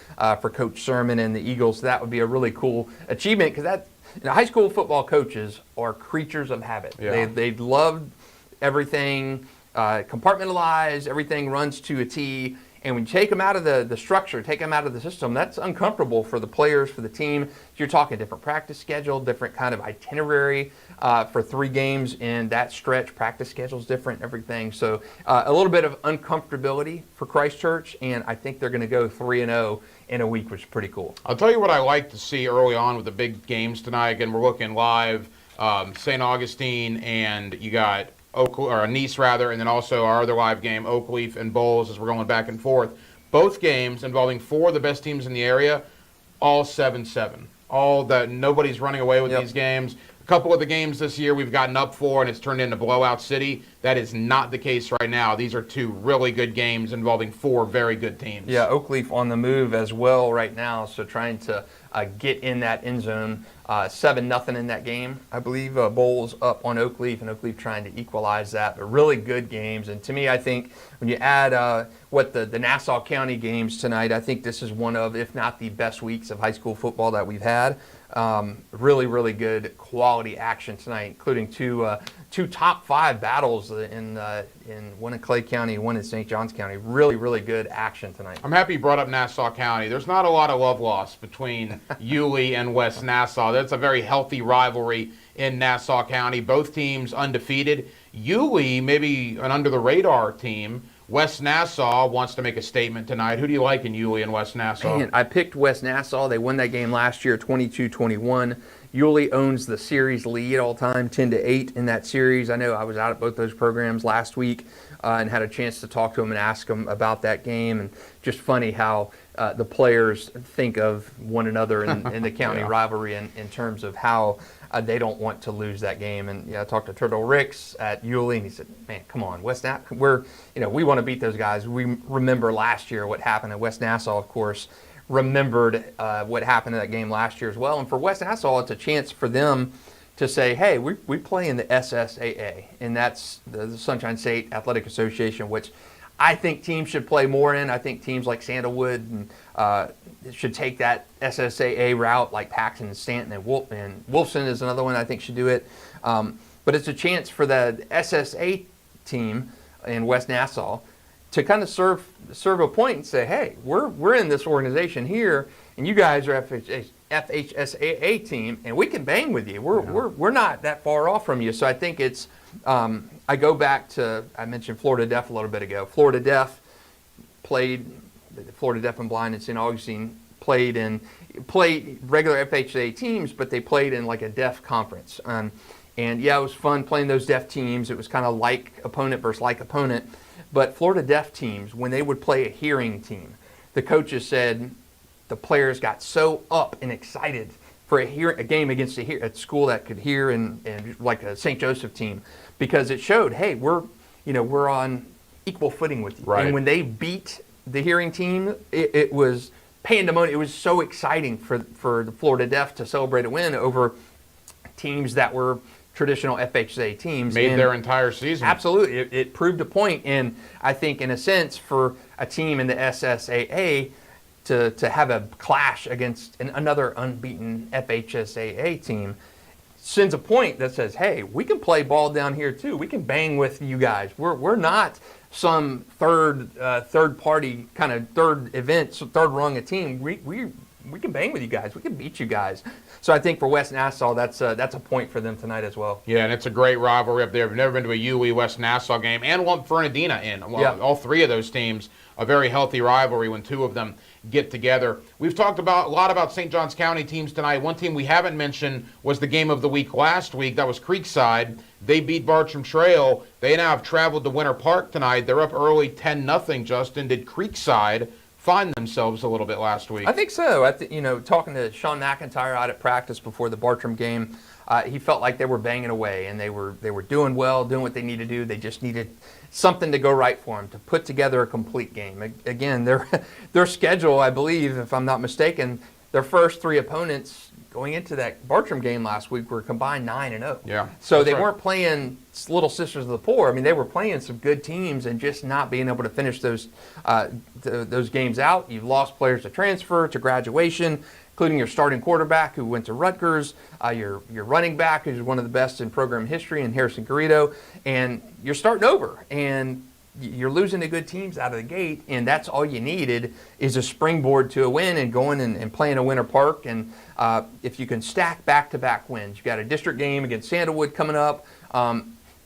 for Coach Sermon and the Eagles. So that would be a really cool achievement, because that high school football coaches are creatures of habit. Yeah. They love everything compartmentalized. Everything runs to a T. And when you take them out of the structure, take them out of the system, that's uncomfortable for the players, for the team. You're talking different practice schedule, different kind of itinerary for 3 games in that stretch. Practice schedule's different, everything. So a little bit of uncomfortability for Christchurch, and I think they're going to go 3-0 in a week, which is pretty cool. I'll tell you what I like to see early on with the big games tonight. Again, we're looking live, St. Augustine, and you got Nice, rather, and then also our other live game, Oakleaf and Bolles, as we're going back and forth. Both games involving 4 of the best teams in the area, all 7-7. All that, nobody's running away with these games. A couple of the games this year we've gotten up for, and it's turned into blowout city. That is not the case right now. These are 2 really good games involving 4 very good teams. Yeah, Oakleaf on the move as well right now, so trying to get in that end zone. 7-0 in that game, I believe. Bolles up on Oakleaf, and Oakleaf trying to equalize that. But really good games. And to me, I think when you add the Nassau County games tonight, I think this is one of, if not the best weeks of high school football that we've had. Really, really good quality action tonight, including two top 5 battles in one in Clay County, one in St. Johns County. Really, really good action tonight. I'm happy you brought up Nassau County. There's not a lot of love lost between Yulee and West Nassau. That's a very healthy rivalry in Nassau County. Both teams undefeated. Yulee, maybe an under-the-radar team. West Nassau wants to make a statement tonight. Who do you like in Yulee and West Nassau? Man, I picked West Nassau. They won that game last year, 22-21. Yulee owns the series lead all time, 10-8 in that series. I know I was out at both those programs last week and had a chance to talk to them and ask them about that game. And just funny how the players think of one another in the county rivalry in terms of how they don't want to lose that game. And I talked to Turtle Ricks at Yulee, and he said, "Man, come on, West Nassau. We want to beat those guys. We remember last year what happened at West Nassau, of course." Remembered what happened in that game last year as well. And for West Nassau, it's a chance for them to say, hey, we play in the SSAA, and that's the Sunshine State Athletic Association, which I think teams should play more in. I think teams like Sandalwood and should take that SSAA route, like Paxton and Stanton and Wolfson is another one I think should do it. But it's a chance for the SSA team in West Nassau to kind of serve a point and say, hey, we're in this organization here, and you guys are FHSAA team, and we can bang with you. We're not that far off from you. So I think it's I go back to, I mentioned Florida Deaf a little bit ago. Florida Deaf played, Florida Deaf and Blind in St. Augustine played regular FHSAA teams, but they played in like a deaf conference. And yeah, it was fun playing those deaf teams. It was kind of like opponent versus like opponent. But Florida Deaf teams, when they would play a hearing team, the coaches said the players got so up and excited for a game against a school that could hear and like a St. Joseph team, because it showed, hey, we're on equal footing with you. Right. And when they beat the hearing team, it was pandemonium. It was so exciting for the Florida Deaf to celebrate a win over teams that were traditional FHSAA teams. Made their entire season. Absolutely. It proved a point. And I think, in a sense, for a team in the SSAA to have a clash against another unbeaten FHSAA team sends a point that says, hey, we can play ball down here too. We can bang with you guys. We're not some third party kind of third rung of team. We can bang with you guys. We can beat you guys. So I think for West Nassau, that's a point for them tonight as well. Yeah, and it's a great rivalry up there. I've never been to a UE West Nassau game, and lumped Fernandina in. Well, yeah. All three of those teams, a very healthy rivalry when two of them get together. We've talked a lot about St. Johns County teams tonight. One team we haven't mentioned was the game of the week last week. That was Creekside. They beat Bartram Trail. They now have traveled to Winter Park tonight. They're up early 10-0, Justin. Did Creekside find themselves a little bit last week? I think so. Talking to Sean McIntyre out at practice before the Bartram game, he felt like they were banging away and they were doing well, doing what they needed to do. They just needed something to go right for them to put together a complete game. Again, their schedule, I believe, if I'm not mistaken, their first three opponents going into that Bartram game last week were combined 9-0. Yeah. So they weren't playing Little Sisters of the Poor. I mean, they were playing some good teams and just not being able to finish those games out. You've lost players to transfer, to graduation, including your starting quarterback who went to Rutgers, your running back who's one of the best in program history, in Harrison Garrido, and you're starting over. And you're losing to good teams out of the gate, and that's all you needed is a springboard to a win and going and playing a Winter Park. And if you can stack back-to-back wins, you've got a district game against Sandalwood coming up.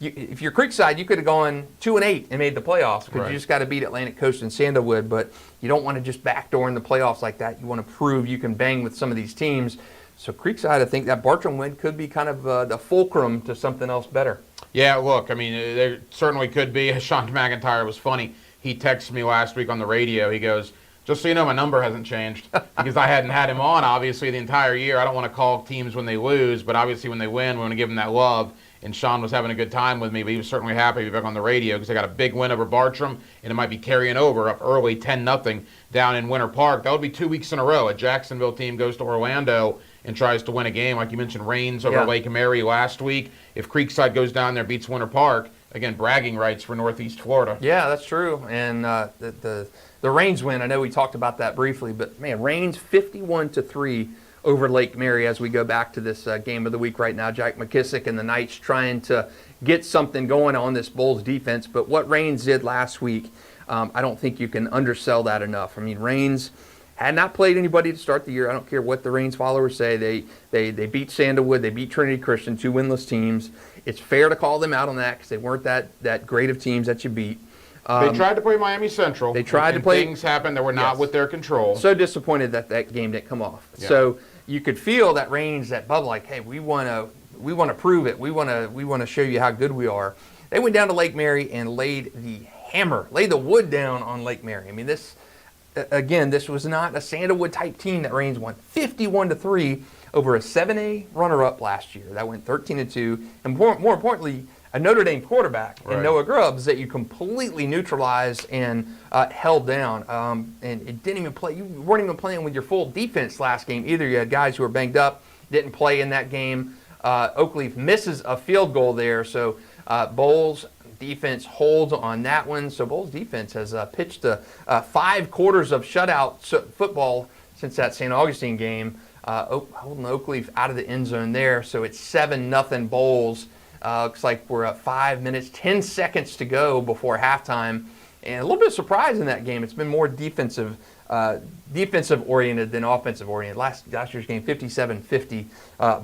If you're Creekside, you could have gone 2-8 and made the playoffs because you just got to beat Atlantic Coast and Sandalwood, but you don't want to just backdoor in the playoffs like that. You want to prove you can bang with some of these teams. So Creekside, I think that Bartram win could be kind of the fulcrum to something else better. Yeah, look, I mean, there certainly could be. Sean McIntyre was funny. He texted me last week on the radio. He goes, just so you know, my number hasn't changed because I hadn't had him on, obviously, the entire year. I don't want to call teams when they lose, but obviously when they win, we want to give them that love. And Sean was having a good time with me, but he was certainly happy to be back on the radio because they got a big win over Bartram, and it might be carrying over up early 10-0 down in Winter Park. That would be 2 weeks in a row. A Jacksonville team goes to Orlando and tries to win a game. Like you mentioned, Rains over Lake Mary last week. If Creekside goes down there, beats Winter Park, again, bragging rights for Northeast Florida. Yeah, that's true. And the Rains win, I know we talked about that briefly, but man, Rains 51-3 over Lake Mary as we go back to this game of the week right now. Jack McKissick and the Knights trying to get something going on this Bulls defense. But what Rains did last week, I don't think you can undersell that enough. I mean, Rains had not played anybody to start the year. I don't care what the Rains followers say. They beat Sandalwood. They beat Trinity Christian, two winless teams. It's fair to call them out on that because they weren't that great of teams that you beat. They tried to play Miami Central. They tried to play. Things happened that were not with their control. So disappointed that game didn't come off. Yeah. So you could feel that Rains, that bubble, like, hey, we want to prove it. We want to show you how good we are. They went down to Lake Mary and laid the wood down on Lake Mary. I mean, this was not a Sandalwood type team that Rains won 51-3 over a 7A runner-up last year. That went 13-2, and more importantly, a Notre Dame quarterback in Noah Grubbs that you completely neutralized and held down. And it didn't even play. You weren't even playing with your full defense last game either. You had guys who were banged up, didn't play in that game. Oakleaf misses a field goal there, so Bolles defense holds on that one. So Bolles defense has pitched 5 quarters of shutout football since that St. Augustine game, holding Oakleaf out of the end zone there. So it's 7-0 Bolles. Looks like we're at 5 minutes, 10 seconds to go before halftime. And a little bit of surprise in that game. It's been more defensive oriented than offensive oriented. Last year's game, 57-50,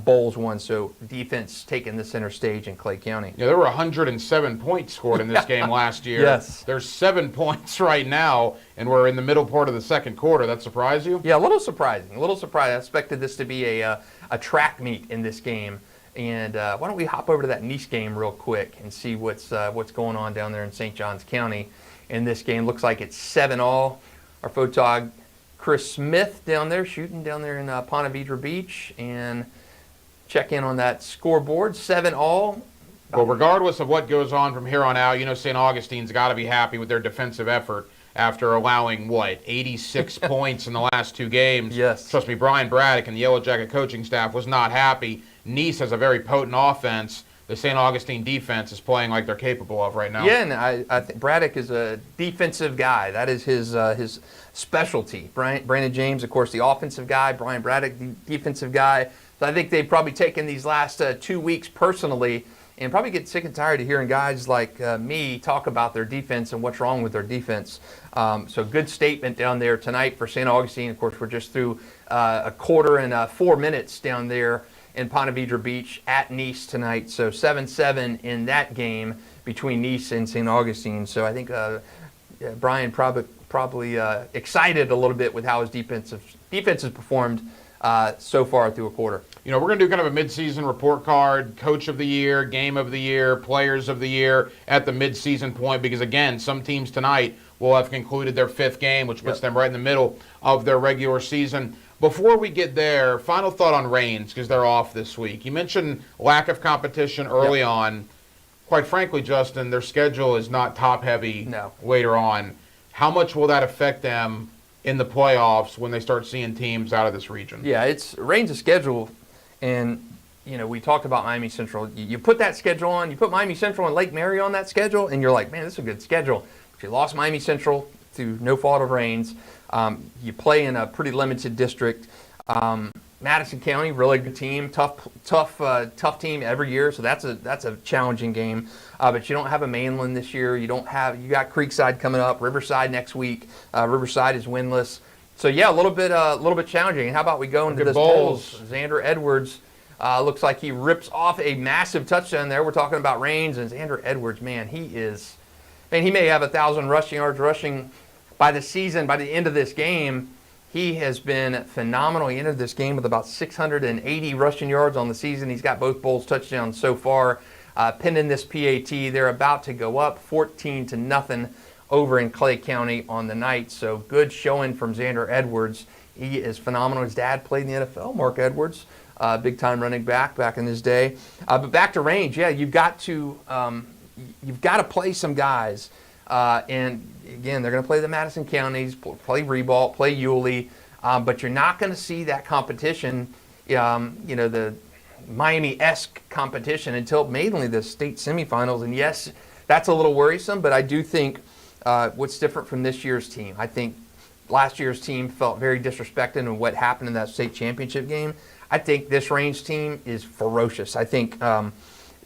Bolles won. So defense taking the center stage in Clay County. Yeah, there were 107 points scored in this game last year. Yes. There's 7 points right now, and we're in the middle part of the second quarter. That surprise you? Yeah, a little surprising. I expected this to be a track meet in this game. And why don't we hop over to that Nice game real quick and see what's going on down there in St. Johns County in this game. Looks like it's 7-all. Our photog, Chris Smith, down there shooting down there in Ponte Vedra Beach, and check in on that scoreboard. 7-all. Well, regardless of what goes on from here on out, St. Augustine's got to be happy with their defensive effort after allowing, 86 points in the last 2 games. Yes. Trust me, Brian Braddock and the Yellow Jacket coaching staff was not happy. Nice has a very potent offense. The St. Augustine defense is playing like they're capable of right now. Yeah, and I think Braddock is a defensive guy. That is his specialty. Brandon James, of course, the offensive guy. Brian Braddock, the defensive guy. So I think they've probably taken these last 2 weeks personally and probably get sick and tired of hearing guys like me talk about their defense and what's wrong with their defense. So good statement down there tonight for St. Augustine. Of course, we're just through a quarter and 4 minutes down there in Ponte Vedra Beach at Nice tonight. So 7-7 in that game between Nice and St. Augustine. So I think Brian probably excited a little bit with how his defense has performed so far through a quarter. We're going to do kind of a midseason report card, coach of the year, game of the year, players of the year at the midseason point, because again, some teams tonight will have concluded their 5th game, which puts them right in the middle of their regular season. Before we get there, final thought on Reigns, because they're off this week. You mentioned lack of competition early on. Quite frankly, Justin, their schedule is not top-heavy later on. How much will that affect them in the playoffs when they start seeing teams out of this region? Yeah, it's Reigns' schedule, and we talked about Miami Central. You put that schedule on, you put Miami Central and Lake Mary on that schedule, and you're like, man, this is a good schedule. But you lost Miami Central through no fault of Reigns. You play in a pretty limited district. Madison County, really good team, tough team every year. So that's a challenging game. But you don't have a Mainland this year. You got Creekside coming up, Riverside next week. Riverside is winless. So yeah, a little bit challenging. And how about we go into this polls? Xander Edwards looks like he rips off a massive touchdown there. We're talking about Reigns and Xander Edwards. Man, he may have 1,000 rushing yards rushing by the end of this game. He has been phenomenal. He entered this game with about 680 rushing yards on the season. He's got both Bolles touchdowns so far. Pinning this PAT, they're about to go up 14-0 over in Clay County on the night. So good showing from Xander Edwards. He is phenomenal. His dad played in the NFL, Mark Edwards, big-time running back in his day. But back to Reigns, yeah, you've got to play some guys. And again, they're going to play the Madison Counties, play Ribault, play Yulee, but you're not going to see that competition, the Miami-esque competition until mainly the state semifinals. And yes, that's a little worrisome, but I do think what's different from this year's team. I think last year's team felt very disrespected in what happened in that state championship game. I think this Reigns team is ferocious. I think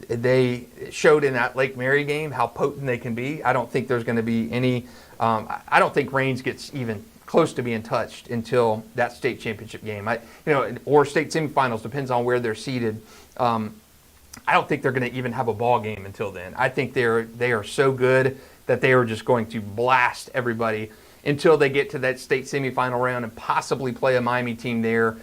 they showed in that Lake Mary game how potent they can be. I don't think there's going to be any I don't think Reigns gets even close to being touched until that state championship game. Or state semifinals, depends on where they're seated. I don't think they're going to even have a ball game until then. I think they are so good that they are just going to blast everybody until they get to that state semifinal round and possibly play a Miami team there.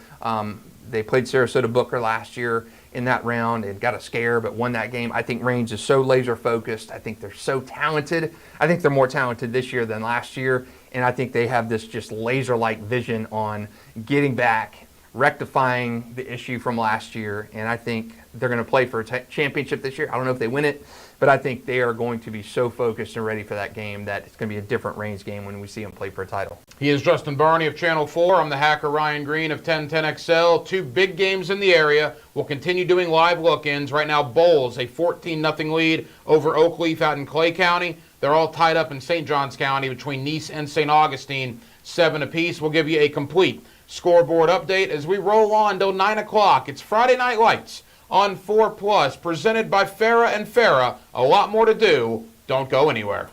They played Sarasota Booker last year in that round and got a scare, but won that game. I think Reigns is so laser focused. I think they're so talented. I think they're more talented this year than last year, and I think they have this just laser-like vision on getting back, rectifying the issue from last year, and I think they're going to play for a championship this year. I don't know if they win it, but I think they are going to be so focused and ready for that game that it's going to be a different range game when we see them play for a title. He is Justin Barney of Channel 4. I'm the hacker Ryan Green of 1010XL. Two big games in the area. We'll continue doing live look-ins. Right now, Bolles, a 14-0 lead over Oakleaf out in Clay County. They're all tied up in St. Johns County between Nice and St. Augustine, 7 apiece. We'll give you a complete scoreboard update as we roll on till 9 o'clock. It's Friday Night Lights on 4 Plus, presented by Farrah and Farrah. A lot more to do. Don't go anywhere.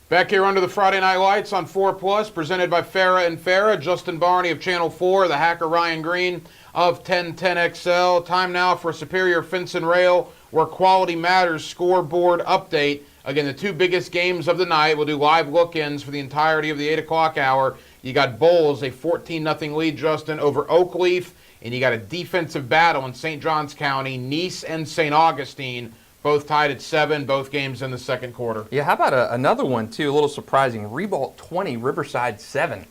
Back here under the Friday Night Lights on 4 Plus, presented by Farrah and Farrah. Justin Barney of Channel 4, the hacker Ryan Green of 1010XL. Time now for a Superior Fence and Rail, where quality matters scoreboard update. Again, the two biggest games of the night. We'll do live look-ins for the entirety of the 8 o'clock hour. You got Bolles, a 14-0 lead, Justin, over Oakleaf. And you got a defensive battle in St. Johns County, Nice and St. Augustine, both tied at 7, both games in the second quarter. Yeah, how about another one, too, a little surprising. Ribault 20, Riverside 7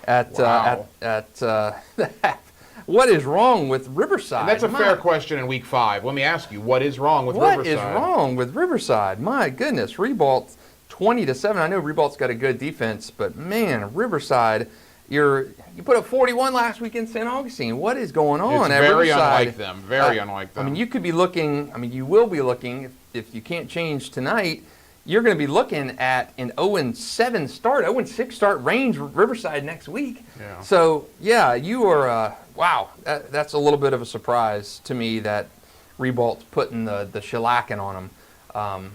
at the half. What is wrong with Riverside? And that's a fair question in Week 5. Let me ask you, what is wrong with Riverside? What is wrong with Riverside? My goodness, Ribault 20-7. I know Ribault's got a good defense, but man, Riverside, you put up 41 last week in St. Augustine. What is going on at Riverside? Very unlike them. Very unlike them. I mean, you could be looking. I mean, you will be looking if you can't change tonight. You're going to be looking at an 0-7 start, 0-6 start range Riverside next week. Yeah. So, yeah, you are, wow, that's a little bit of a surprise to me that Ribault's putting the shellacking on them.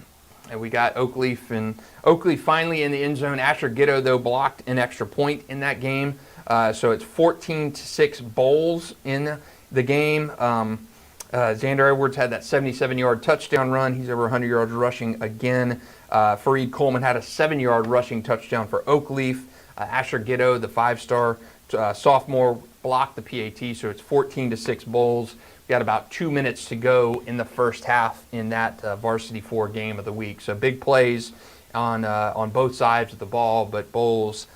And we got Oakleaf, and Oakleaf finally in the end zone. Asher Gitto, though, blocked an extra point in that game. So it's 14-6 Bolles in the game. Xander Edwards had that 77-yard touchdown run. He's over 100 yards rushing again. Fareed Coleman had a 7-yard rushing touchdown for Oakleaf. Asher Gitto, the 5-star sophomore, blocked the PAT, so it's 14-6 Bolles. We got about 2 minutes to go in the first half in that varsity 4 game of the week. So big plays on both sides of the ball, but Bolles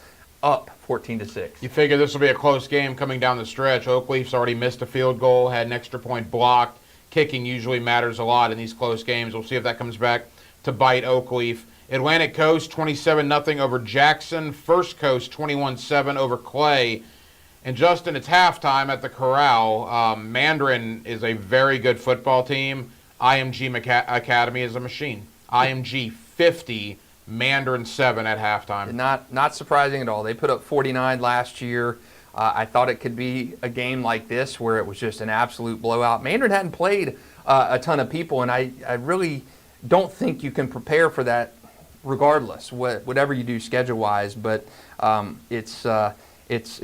up 14-6. You figure this will be a close game coming down the stretch. Oakleaf's already missed a field goal, had an extra point blocked. Kicking usually matters a lot in these close games. We'll see if that comes back to bite Oakleaf. Atlantic Coast 27-0 over Jackson. First Coast 21-7 over Clay. And Justin, it's halftime at the Corral. Mandarin is a very good football team. IMG Academy is a machine. IMG 50, Mandarin 7 at halftime. Not surprising at all. They put up 49 last year. I thought it could be a game like this where it was just an absolute blowout. Mandarin hadn't played a ton of people, and I really don't think you can prepare for that regardless, whatever you do schedule-wise. But it's a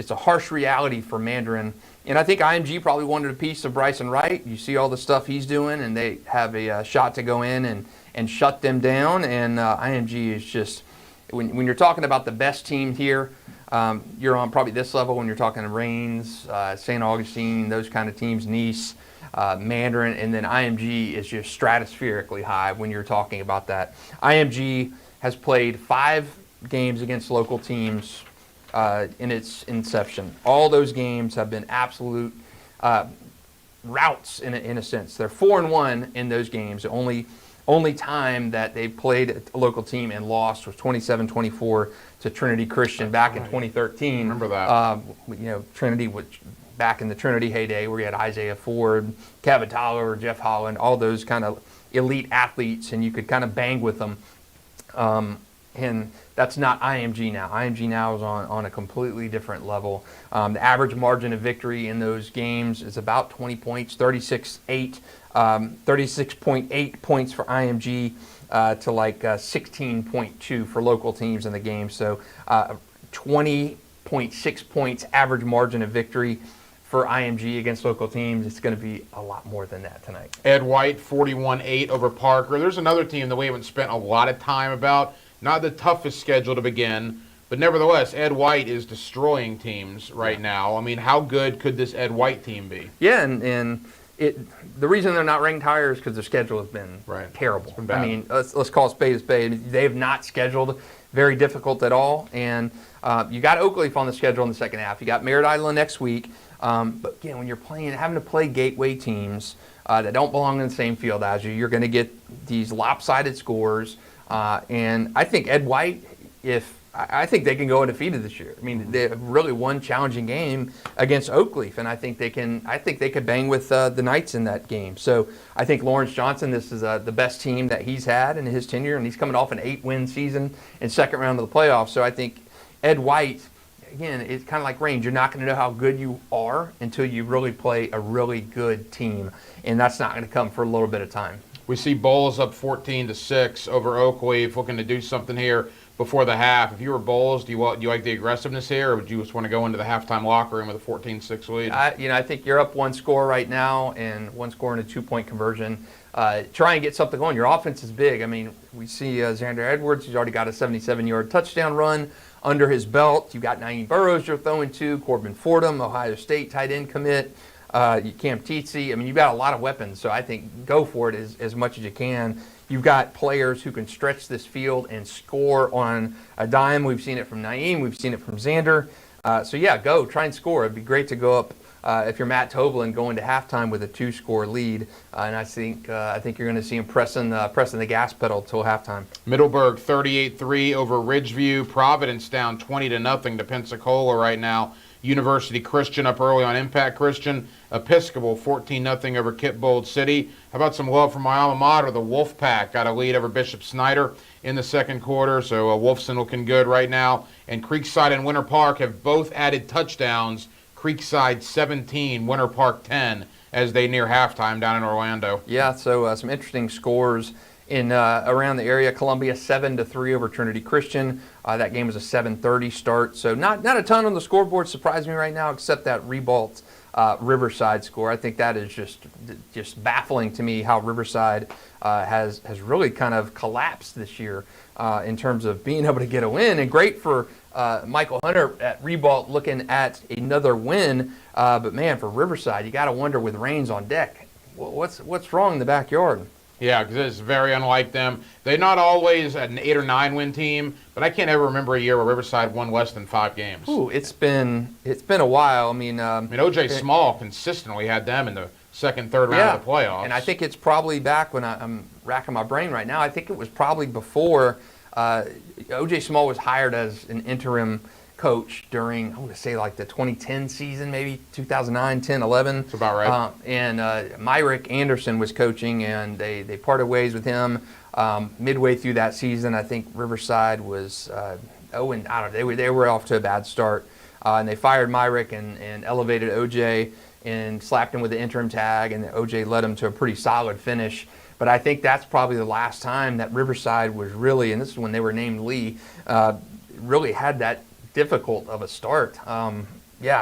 harsh reality for Mandarin. And I think IMG probably wanted a piece of Brysen Wright. You see all the stuff he's doing, and they have a shot to go in and shut them down. And IMG is just, when you're talking about the best team here, you're on probably this level when you're talking Rains, St. Augustine, those kind of teams, Nice, Mandarin, and then IMG is just stratospherically high when you're talking about that. IMG has played 5 games against local teams in its inception. All those games have been absolute routes in a sense. They're 4-1 in those games. The only time that they played a local team and lost was 27-24 to Trinity Christian back in 2013. Remember that? Trinity, which back in the Trinity heyday, where you had Isaiah Ford, Kevin Tyler, Jeff Holland, all those kind of elite athletes, and you could kind of bang with them. And that's not IMG now. IMG now is on a completely different level. The average margin of victory in those games is about 20 points, 36.8 points for IMG to like 16.2 for local teams in the game. So 20.6 points average margin of victory for IMG against local teams. It's going to be a lot more than that tonight. Ed White 41-8 over Parker. There's another team that we haven't spent a lot of time about. Not the toughest schedule to begin, but nevertheless, Ed White is destroying teams right now. I mean, how good could this Ed White team be? Yeah, and the reason they're not ranked higher is because their schedule has been terrible. It's been bad. I mean, let's call a spade a spade. They have not scheduled very difficult at all. And you got Oakleaf on the schedule in the second half. You got Merritt Island next week. But again, when you're having to play gateway teams that don't belong in the same field as you, you're going to get these lopsided scores. And I think Ed White, I think they can go undefeated this year. I mean, they have really one challenging game against Oakleaf, and I think they could bang with the Knights in that game. So I think Lawrence Johnson, this is the best team that he's had in his tenure, and he's coming off an 8-win season in second round of the playoffs. So I think Ed White, again, it's kind of like range. You're not going to know how good you are until you really play a really good team, and that's not going to come for a little bit of time. We see Bolles up 14-6 over Oakleaf, looking to do something here before the half. If you were Bolles, do you like the aggressiveness here, or would you just want to go into the halftime locker room with a 14-6 lead? I think you're up one score right now, and one score and a 2-point conversion. Try and get something going. Your offense is big. I mean, we see Xander Edwards. He's already got a 77-yard touchdown run under his belt. You've got Naeem Burrows you're throwing to, Corbin Fordham, Ohio State tight end commit. Cam Teetsy. I mean, you've got a lot of weapons, so I think go for it as much as you can. You've got players who can stretch this field and score on a dime. We've seen it from Naeem. We've seen it from Xander. So, yeah, go. Try and score. It'd be great to go up if you're Matt Toblin going to halftime with a 2-score lead. And I think you're going to see him pressing the gas pedal till halftime. Middleburg 38-3 over Ridgeview. Providence down 20-0 to Pensacola right now. University Christian up early on Impact Christian. Episcopal 14-0 over Kitbold City. How about some love from my alma mater? The Wolfpack got a lead over Bishop Snyder in the second quarter, so Wolfson looking good right now. And Creekside and Winter Park have both added touchdowns. Creekside 17, Winter Park 10 as they near halftime down in Orlando. Yeah, so some interesting scores in around the area. Columbia 7-3 over Trinity Christian. That game was a 7:30 start, so not a ton on the scoreboard. Surprised me right now, except that Ribault Riverside score. I think that is just baffling to me how Riverside has really kind of collapsed this year in terms of being able to get a win. And great for Michael Hunter at Ribault looking at another win. But man, for Riverside, you got to wonder with Rains on deck, what's wrong in the backyard? Yeah, because it's very unlike them. They're not always an 8 or 9 win team, but I can't ever remember a year where Riverside won less than 5 games. Ooh, it's been a while. I mean, O.J. Small consistently had them in the second, third round of the playoffs. And I think it's probably back when I'm racking my brain right now. I think it was probably before O.J. Small was hired as an interim coach during, I want to say like the 2010 season, maybe 2009, 10, 11. That's about right. And Myrick Anderson was coaching, and they parted ways with him midway through that season. I think Riverside was and I don't know, they were off to a bad start, and they fired Myrick and elevated OJ and slapped him with the interim tag, and OJ led him to a pretty solid finish. But I think that's probably the last time that Riverside was really, and this is when they were named Lee, really had that difficult of a start.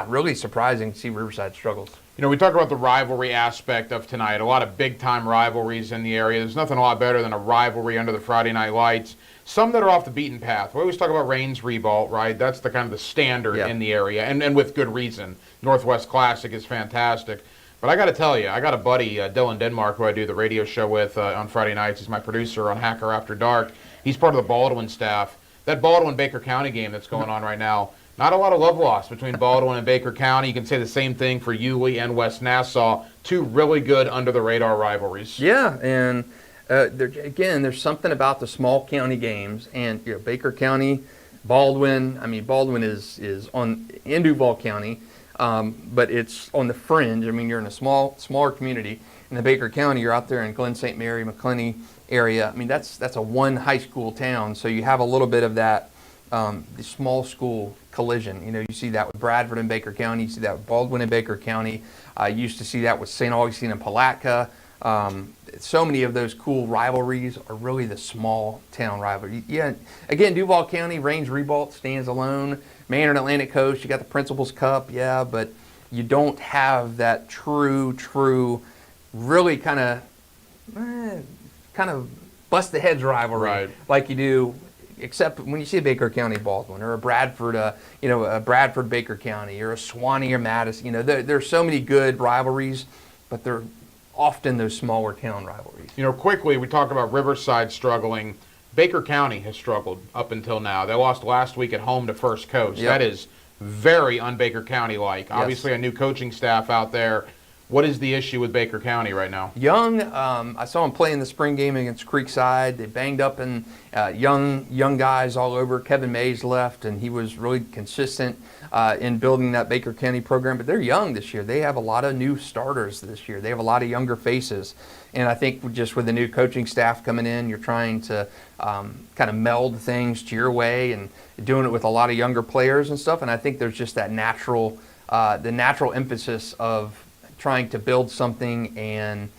Really surprising to see Riverside struggles. You know, we talk about the rivalry aspect of tonight. A lot of big-time rivalries in the area. There's nothing a lot better than a rivalry under the Friday night lights. Some that are off the beaten path. We always talk about Rains Ribault, right? That's the kind of the standard in the area, and with good reason. Northwest Classic is fantastic. But I got to tell you, I got a buddy, Dylan Denmark, who I do the radio show with on Friday nights. He's my producer on Hacker After Dark. He's part of the Baldwin staff. That Baldwin-Baker County game that's going on right now, not a lot of love lost between Baldwin and Baker County. You can say the same thing for Yulee and West Nassau, two really good under-the-radar rivalries. Yeah, and there's something about the small county games. And Baker County, Baldwin, Baldwin is in Duval County, but it's on the fringe. I mean, you're in a smaller community. In the Baker County, you're out there in Glen St. Mary, McClenny area. I mean, that's a one high school town, so you have a little bit of that the small school collision. You know, you see that with Bradford and Baker County. You see that with Baldwin and Baker County. You used to see that with St. Augustine and Palatka. So many of those cool rivalries are really the small town rivalry. Yeah, again, Duval County, Rains Ribault stands alone. Manor and Atlantic Coast, you got the Principals Cup, but you don't have that true, really kind of bust the heads rivalry like you do, except when you see a Baker County Baldwin or a Bradford, a Bradford Baker County or a Swanee or Madison. There's so many good rivalries, but they're often those smaller town rivalries. Quickly we talk about Riverside struggling, Baker County has struggled up until now. They lost last week at home to First Coast. Yep. That is very un-Baker County-like. Yes. Obviously, a new coaching staff out there. What is the issue with Baker County right now? Young, I saw him play in the spring game against Creekside. They banged up and young guys all over. Kevin Mays left, and he was really consistent in building that Baker County program. But they're young this year. They have a lot of new starters this year. They have a lot of younger faces. And I think just with the new coaching staff coming in, you're trying to kind of meld things to your way and doing it with a lot of younger players and stuff. And I think there's just that the natural emphasis of trying to build something, and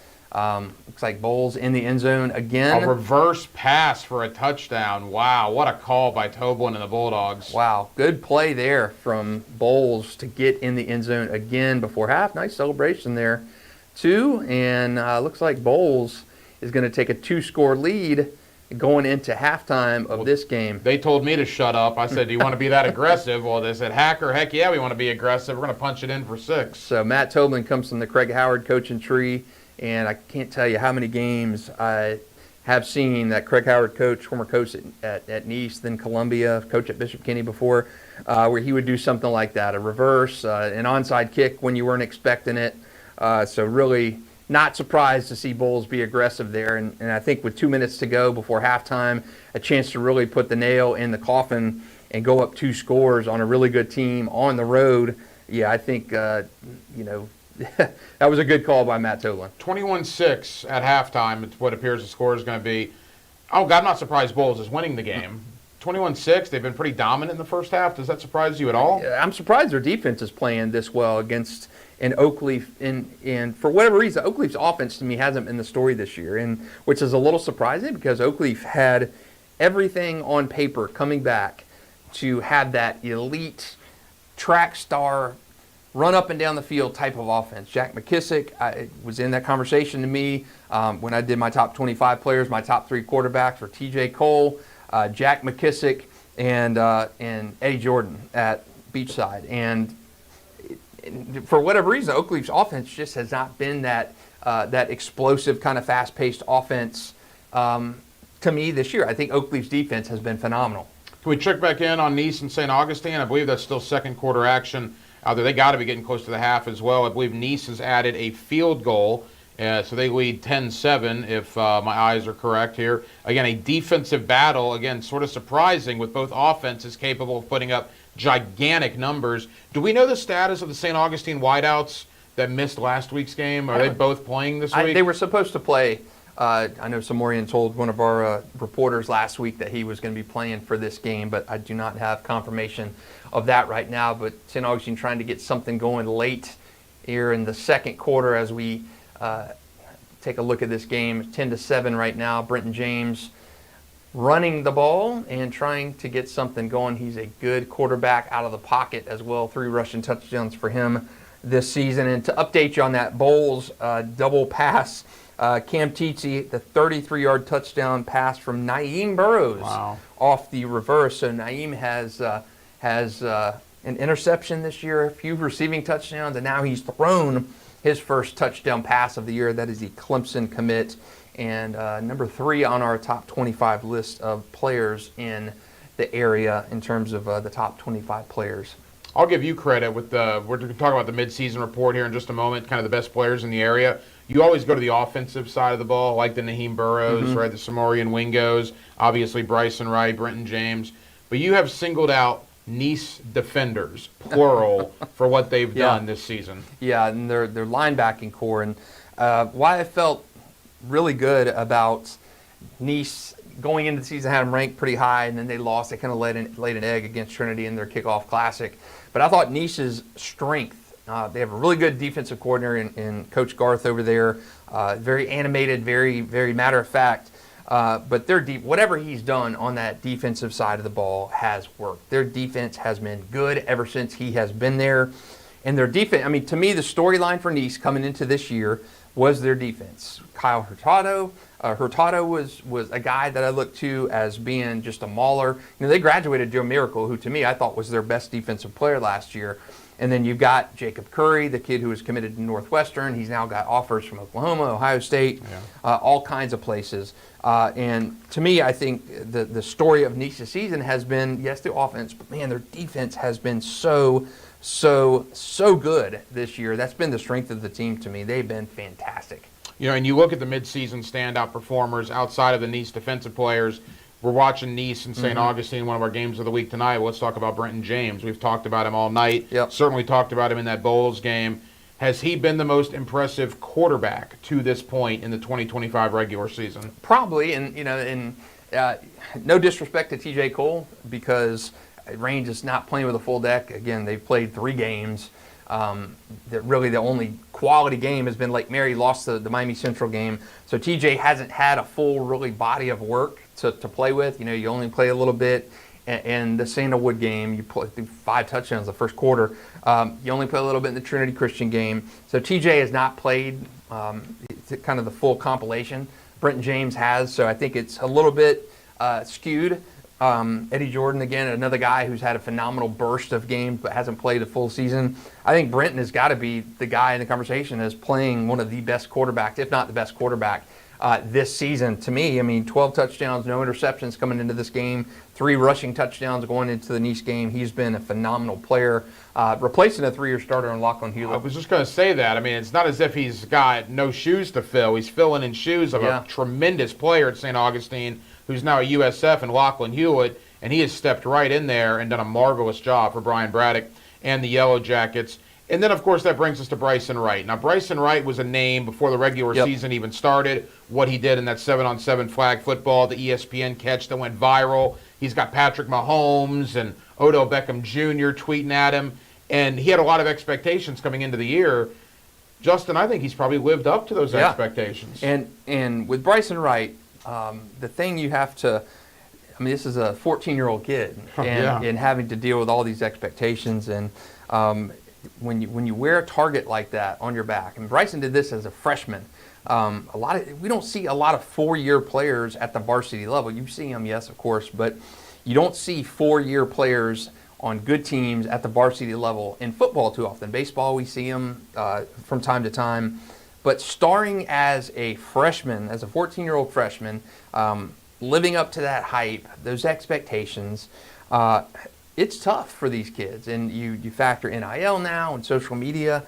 looks like Bolles in the end zone again. A reverse pass for a touchdown. Wow, what a call by Toblin and the Bulldogs. Wow, good play there from Bolles to get in the end zone again before half. Nice celebration there, too. And looks like Bolles is going to take a 2-score lead going into halftime of this game. They told me to shut up. I said, do you want to be that aggressive? Well, they said, Hacker, heck yeah, we want to be aggressive. We're going to punch it in for 6. So Matt Toblin comes from the Craig Howard coaching tree, and I can't tell you how many games I have seen that Craig Howard coach, former coach at Nice, then Columbia, coach at Bishop Kenny before, where he would do something like that, a reverse, an onside kick when you weren't expecting it. So really not surprised to see Bolles be aggressive there. And I think with 2 minutes to go before halftime, a chance to really put the nail in the coffin and go up 2 scores on a really good team on the road. Yeah, I think, that was a good call by Matt Toblin. 21-6 at halftime. It's what appears the score is going to be. Oh, God, I'm not surprised Bolles is winning the game. 21-6, they've been pretty dominant in the first half. Does that surprise you at all? I'm surprised their defense is playing this well against an Oakleaf. And for whatever reason, Oakleaf's offense to me hasn't been the story this year, and which is a little surprising because Oakleaf had everything on paper coming back to have that elite track star run up and down the field type of offense. Jack McKissick was in that conversation to me when I did my top 25 players. My top 3 quarterbacks were TJ Cole, Jack McKissick, and Eddie Jordan at Beachside. And for whatever reason, Oakleaf's offense just has not been that explosive kind of fast-paced offense to me this year. I think Oakleaf's defense has been phenomenal. Can we check back in on Nice and St. Augustine? I believe that's still second quarter action out there. They got to be getting close to the half as well. I believe Nice has added a field goal, so they lead 10-7 if my eyes are correct here. Again, a defensive battle, again, sort of surprising with both offenses capable of putting up gigantic numbers. Do we know the status of the St. Augustine wideouts that missed last week's game? Are they both playing this week? They were supposed to play. I know Samorian told one of our reporters last week that he was going to be playing for this game, but I do not have confirmation of that right now. But St. Augustine trying to get something going late here in the second quarter as we take a look at this game. 10-7 right now. Brenton James running the ball and trying to get something going. He's a good quarterback out of the pocket as well. 3 rushing touchdowns for him this season. And to update you on that Bolles double pass, Cam Teetsy, the 33-yard touchdown pass from Naeem Burrows off the reverse. So Naeem has an interception this year, a few receiving touchdowns, and now he's thrown his first touchdown pass of the year. That is the Clemson commit. And number 3 on our top 25 list of players in the area in terms of the top 25 players. I'll give you credit with we're going to talk about the midseason report here in just a moment, kind of the best players in the area. You always go to the offensive side of the ball, like the Naheem Burrows, right? The Samorian Wingos, obviously Brysen, Wright, Brenton James. But you have singled out Nice defenders, plural, for what they've done this season. Yeah, and their linebacking core. And why I felt really good about Nice going into the season, had them ranked pretty high, and then they lost. They kind of laid an egg against Trinity in their kickoff classic. But I thought Nice's strength, they have a really good defensive coordinator in Coach Garth over there, very animated, very, very matter of fact. But their whatever he's done on that defensive side of the ball has worked. Their defense has been good ever since he has been there. And their defense, I mean, to me, the storyline for Nice coming into this year was their defense. Kyle Hurtado. Hurtado was a guy that I looked to as being just a mauler. You know, they graduated Joe Miracle, who to me I thought was their best defensive player last year. And then you've got Jacob Curry, the kid who was committed to Northwestern. He's now got offers from Oklahoma, Ohio State, all kinds of places. And to me, I think the story of Nice this season has been, yes, the offense, but man, their defense has been so good this year. That's been the strength of the team to me. They've been fantastic. And you look at the midseason standout performers outside of the Nice defensive players. We're watching Nice and St. Augustine, one of our games of the week tonight. Let's talk about Brenton James. We've talked about him all night. Yep. Certainly talked about him in that Bolles game. Has he been the most impressive quarterback to this point in the 2025 regular season? Probably, and no disrespect to TJ Cole, because Range is not playing with a full deck. Again, they've played 3 games. Really the only quality game has been Lake Mary, lost the Miami Central game. So TJ hasn't had a full really body of work to play with. You only play a little bit. And the Sandalwood game, you played 5 touchdowns the first quarter. You only play a little bit in the Trinity Christian game. So TJ has not played kind of the full compilation. Brenton James has, so I think it's a little bit skewed. Eddie Jordan, again, another guy who's had a phenomenal burst of games but hasn't played a full season. I think Brenton has got to be the guy in the conversation as playing one of the best quarterbacks, if not the best quarterback, this season. To me, 12 touchdowns, no interceptions coming into this game, 3 rushing touchdowns going into the Nice game. He's been a phenomenal player, replacing a 3-year starter in Lachlan Hewlett. I was just going to say that. It's not as if he's got no shoes to fill. He's filling in shoes of a tremendous player at St. Augustine, who's now a USF in Lachlan Hewlett, and he has stepped right in there and done a marvelous job for Brian Braddock and the Yellow Jackets. And then, of course, that brings us to Brysen Wright. Now, Brysen Wright was a name before the regular season even started. What he did in that 7-on-7 flag football, the ESPN catch that went viral. He's got Patrick Mahomes and Odell Beckham Jr. tweeting at him. And he had a lot of expectations coming into the year. Justin, I think he's probably lived up to those expectations. And with Brysen Wright, the thing you have to, this is a 14-year-old kid, and having to deal with all these expectations. And when you wear a target like that on your back, and Brysen did this as a freshman. We don't see a lot of 4-year players at the varsity level. You see them, yes, of course, but you don't see 4-year players on good teams at the varsity level in football too often. Baseball, we see them from time to time. But starting as a freshman, as a 14-year-old freshman, living up to that hype, those expectations, it's tough for these kids. And you factor NIL now and social media.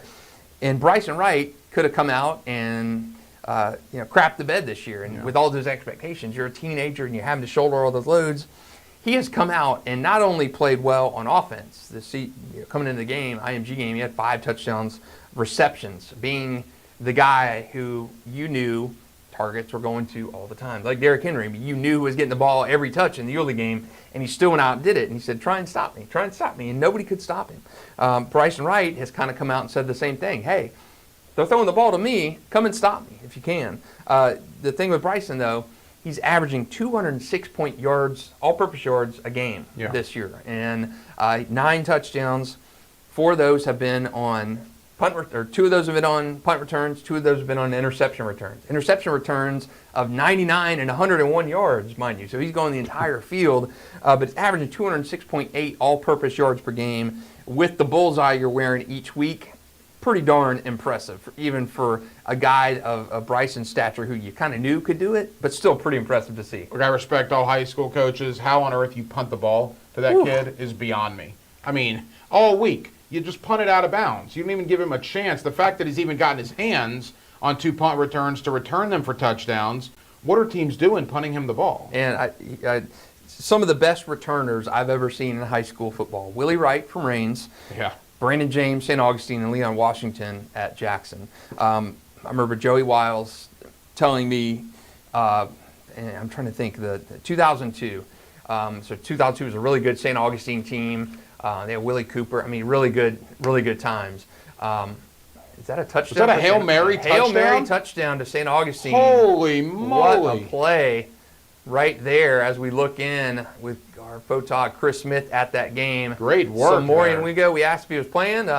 And Brysen Wright could have come out and crapped the bed this year. And with all those expectations, you're a teenager and you're having to shoulder all those loads. He has come out and not only played well on offense. Coming into the game, IMG game, he had 5 touchdowns, receptions, being the guy who you knew targets were going to all the time. Like Derrick Henry, you knew who was getting the ball every touch in the Yulee game, and he still went out and did it. And he said, try and stop me, and nobody could stop him. Brysen Wright has kind of come out and said the same thing. Hey, they're throwing the ball to me. Come and stop me if you can. The thing with Brysen, though, he's averaging 206 all-purpose yards a game this year, and 9 touchdowns. 4 of those have been on 2 of those have been on punt returns. 2 of those have been on interception returns. Interception returns of 99 and 101 yards, mind you. So he's going the entire field, but it's averaging 206.8 all-purpose yards per game with the bullseye you're wearing each week. Pretty darn impressive, even for a guy of Brysen's stature who you kind of knew could do it, but still pretty impressive to see. Look, I respect all high school coaches. How on earth you punt the ball to that kid is beyond me. All week, you just punt it out of bounds. You didn't even give him a chance. The fact that he's even gotten his hands on 2 punt returns to return them for touchdowns, what are teams doing punting him the ball? And some of the best returners I've ever seen in high school football. Willie Wright from Raines. Yeah. Brandon James, St. Augustine, and Leon Washington at Jackson. I remember Joey Wiles telling me, and I'm trying to think, the 2002. So 2002 was a really good St. Augustine team. They had Willie Cooper. Really good times. Is that a touchdown? Was that a Hail Mary touchdown? Hail Mary touchdown to St. Augustine. Holy moly. What a play right there as we look in with our photog Chris Smith at that game. Great work. So Maureen, we asked if he was playing.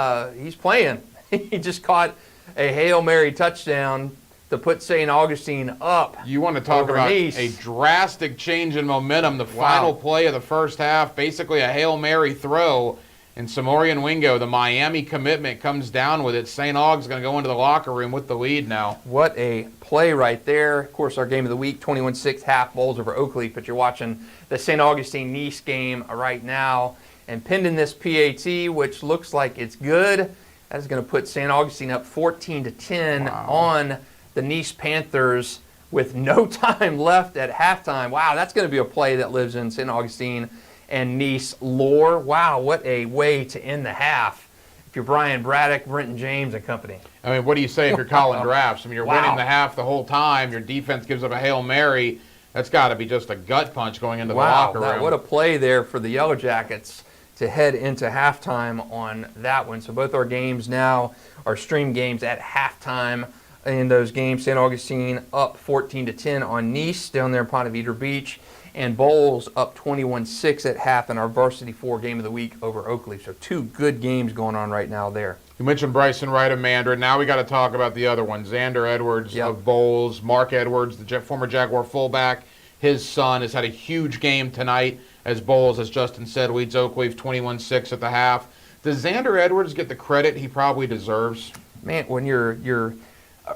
He's playing. He just caught a Hail Mary touchdown to put St. Augustine up. You want to talk about Nice. a drastic change in momentum. The final play of the first half, basically a Hail Mary throw. And Samori Wingo, the Miami commitment, comes down with it. St. Aug's going to go into the locker room with the lead now. What a play right there. Of course, our game of the week, 21-6 half Bolles over Oakleaf, but you're watching the St. Augustine-Nice game right now. And pinned in this PAT, which looks like it's good, that is going to put St. Augustine up 14-10 on the Nice Panthers with no time left at halftime. Wow, that's going to be a play that lives in St. Augustine and Nice lore. Wow, what a way to end the half if you're Brian Braddock, Brenton James, and company. I mean, what do you say if you're Colin Drafts? I mean, you're Wow. winning the half the whole time. Your defense gives up a Hail Mary. That's got to be just a gut punch going into the locker room. What a play there for the Yellow Jackets to head into halftime on that one. So both our games now are stream games at halftime. In those games, St. Augustine up 14-10 on Nice down there in Ponte Vedra Beach, and Bolles up 21-6 at half in our Varsity 4 game of the week over Oakleaf. So two good games going on right now there. You mentioned Brysen, Wright, and Mandra. Now we got to talk about the other one. Xander Edwards of Bolles, Mark Edwards, the former Jaguar fullback. His son has had a huge game tonight as Bolles, as Justin said, leads Oakleaf 21-6 at the half. Does Xander Edwards get the credit he probably deserves? Man, when you're